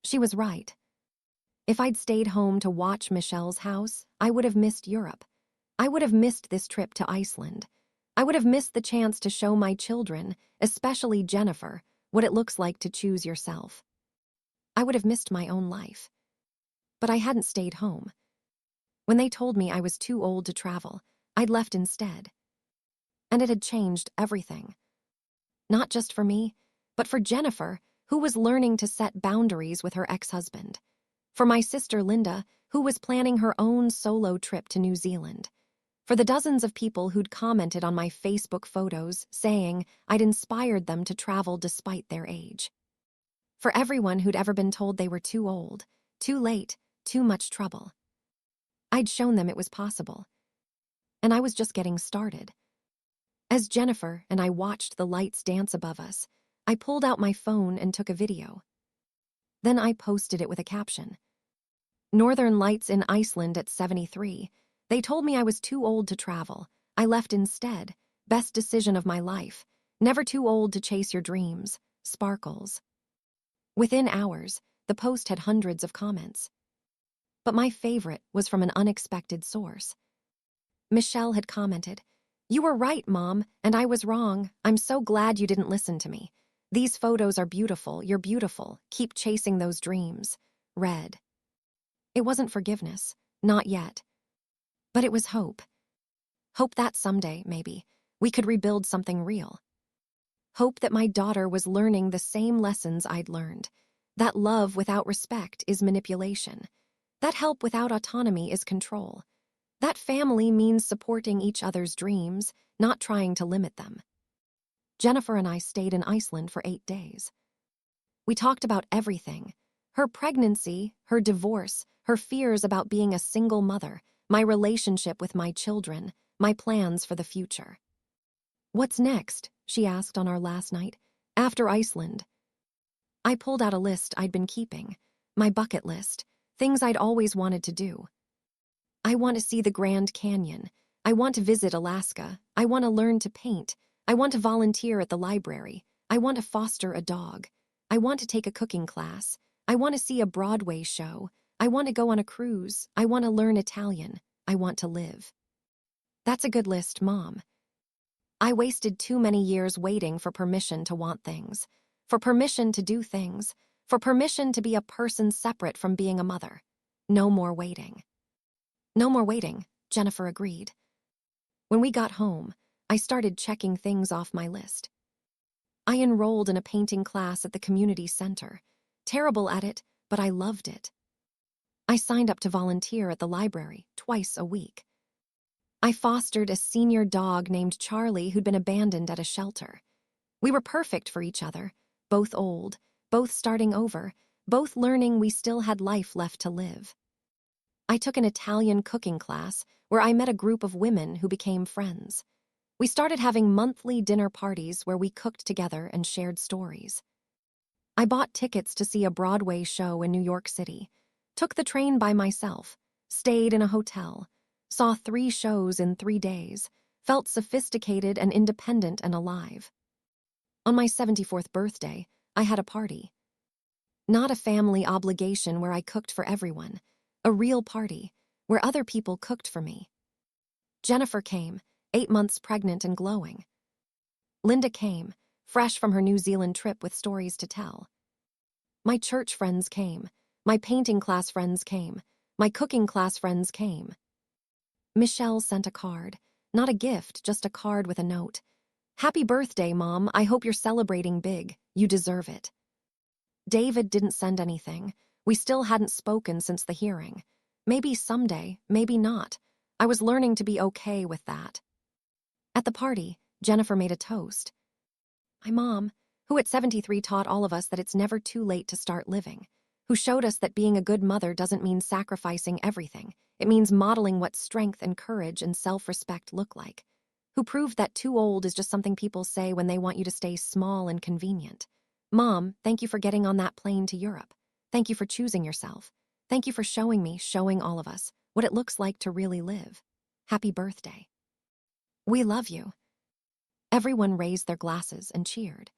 She was right. If I'd stayed home to watch Michelle's house, I would have missed Europe. I would have missed this trip to Iceland. I would have missed the chance to show my children, especially Jennifer, what it looks like to choose yourself. I would have missed my own life. But I hadn't stayed home. When they told me I was too old to travel, I'd left instead. And it had changed everything. Not just for me, but for Jennifer, who was learning to set boundaries with her ex-husband. For my sister Linda, who was planning her own solo trip to New Zealand. For the dozens of people who'd commented on my Facebook photos saying I'd inspired them to travel despite their age. For everyone who'd ever been told they were too old, too late, too much trouble. I'd shown them it was possible. And I was just getting started. As Jennifer and I watched the lights dance above us, I pulled out my phone and took a video. Then I posted it with a caption. Northern Lights in Iceland at 73. They told me I was too old to travel. I left instead. Best decision of my life. Never too old to chase your dreams. Sparkles. Within hours, the post had hundreds of comments. But my favorite was from an unexpected source. Michelle had commented, "You were right, Mom, and I was wrong. I'm so glad you didn't listen to me. These photos are beautiful. You're beautiful. Keep chasing those dreams." Read. It wasn't forgiveness. Not yet. But it was hope. Hope that someday, maybe, we could rebuild something real. Hope that my daughter was learning the same lessons I'd learned. That love without respect is manipulation. That help without autonomy is control. That family means supporting each other's dreams, not trying to limit them. Jennifer and I stayed in Iceland for 8 days. We talked about everything. Her pregnancy, her divorce, her fears about being a single mother, my relationship with my children, my plans for the future. "What's next?" she asked on our last night. "After Iceland." I pulled out a list I'd been keeping, my bucket list, things I'd always wanted to do. I want to see the Grand Canyon. I want to visit Alaska. I want to learn to paint. I want to volunteer at the library. I want to foster a dog. I want to take a cooking class. I want to see a Broadway show. I want to go on a cruise. I want to learn Italian. I want to live. That's a good list, Mom. I wasted too many years waiting for permission to want things, for permission to do things, for permission to be a person separate from being a mother. No more waiting. No more waiting, Jennifer agreed. When we got home, I started checking things off my list. I enrolled in a painting class at the community center. Terrible at it, but I loved it. I signed up to volunteer at the library twice a week. I fostered a senior dog named Charlie who'd been abandoned at a shelter. We were perfect for each other, both old, both starting over, both learning we still had life left to live. I took an Italian cooking class where I met a group of women who became friends. We started having monthly dinner parties where we cooked together and shared stories. I bought tickets to see a Broadway show in New York City, took the train by myself, stayed in a hotel, saw 3 shows in 3 days, felt sophisticated and independent and alive. On my 74th birthday, I had a party. Not a family obligation where I cooked for everyone, a real party where other people cooked for me. Jennifer came, 8 months pregnant and glowing. Linda came, fresh from her New Zealand trip with stories to tell. My church friends came, my painting class friends came, my cooking class friends came. Michelle sent a card, not a gift, just a card with a note. "Happy birthday, Mom. I hope you're celebrating big. You deserve it." David didn't send anything. We still hadn't spoken since the hearing. Maybe someday, maybe not. I was learning to be okay with that. At the party, Jennifer made a toast. My mom, who at 73 taught all of us that it's never too late to start living, who showed us that being a good mother doesn't mean sacrificing everything. It means modeling what strength and courage and self-respect look like. Who proved that too old is just something people say when they want you to stay small and convenient. Mom, thank you for getting on that plane to Europe. Thank you for choosing yourself. Thank you for showing me, showing all of us, what it looks like to really live. Happy birthday. We love you. Everyone raised their glasses and cheered.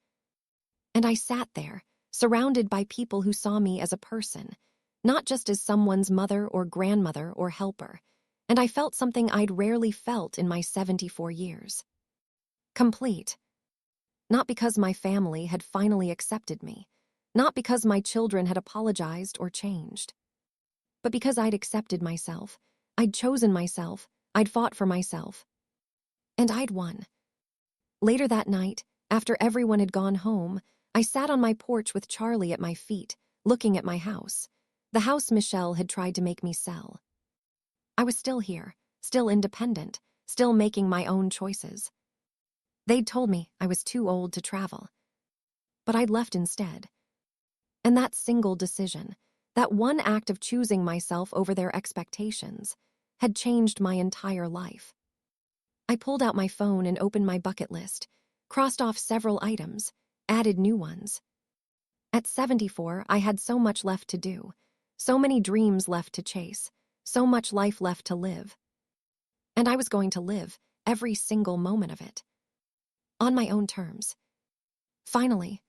And I sat there, surrounded by people who saw me as a person, not just as someone's mother or grandmother or helper, and I felt something I'd rarely felt in my 74 years. Complete. Not because my family had finally accepted me. Not because my children had apologized or changed. But because I'd accepted myself. I'd chosen myself. I'd fought for myself. And I'd won. Later that night, after everyone had gone home, I sat on my porch with Charlie at my feet, looking at my house. The house Michelle had tried to make me sell. I was still here, still independent, still making my own choices. They'd told me I was too old to travel. But I'd left instead. And that single decision, that one act of choosing myself over their expectations, had changed my entire life. I pulled out my phone and opened my bucket list, crossed off several items, added new ones. At 74, I had so much left to do, so many dreams left to chase, so much life left to live. And I was going to live every single moment of it. On my own terms. Finally,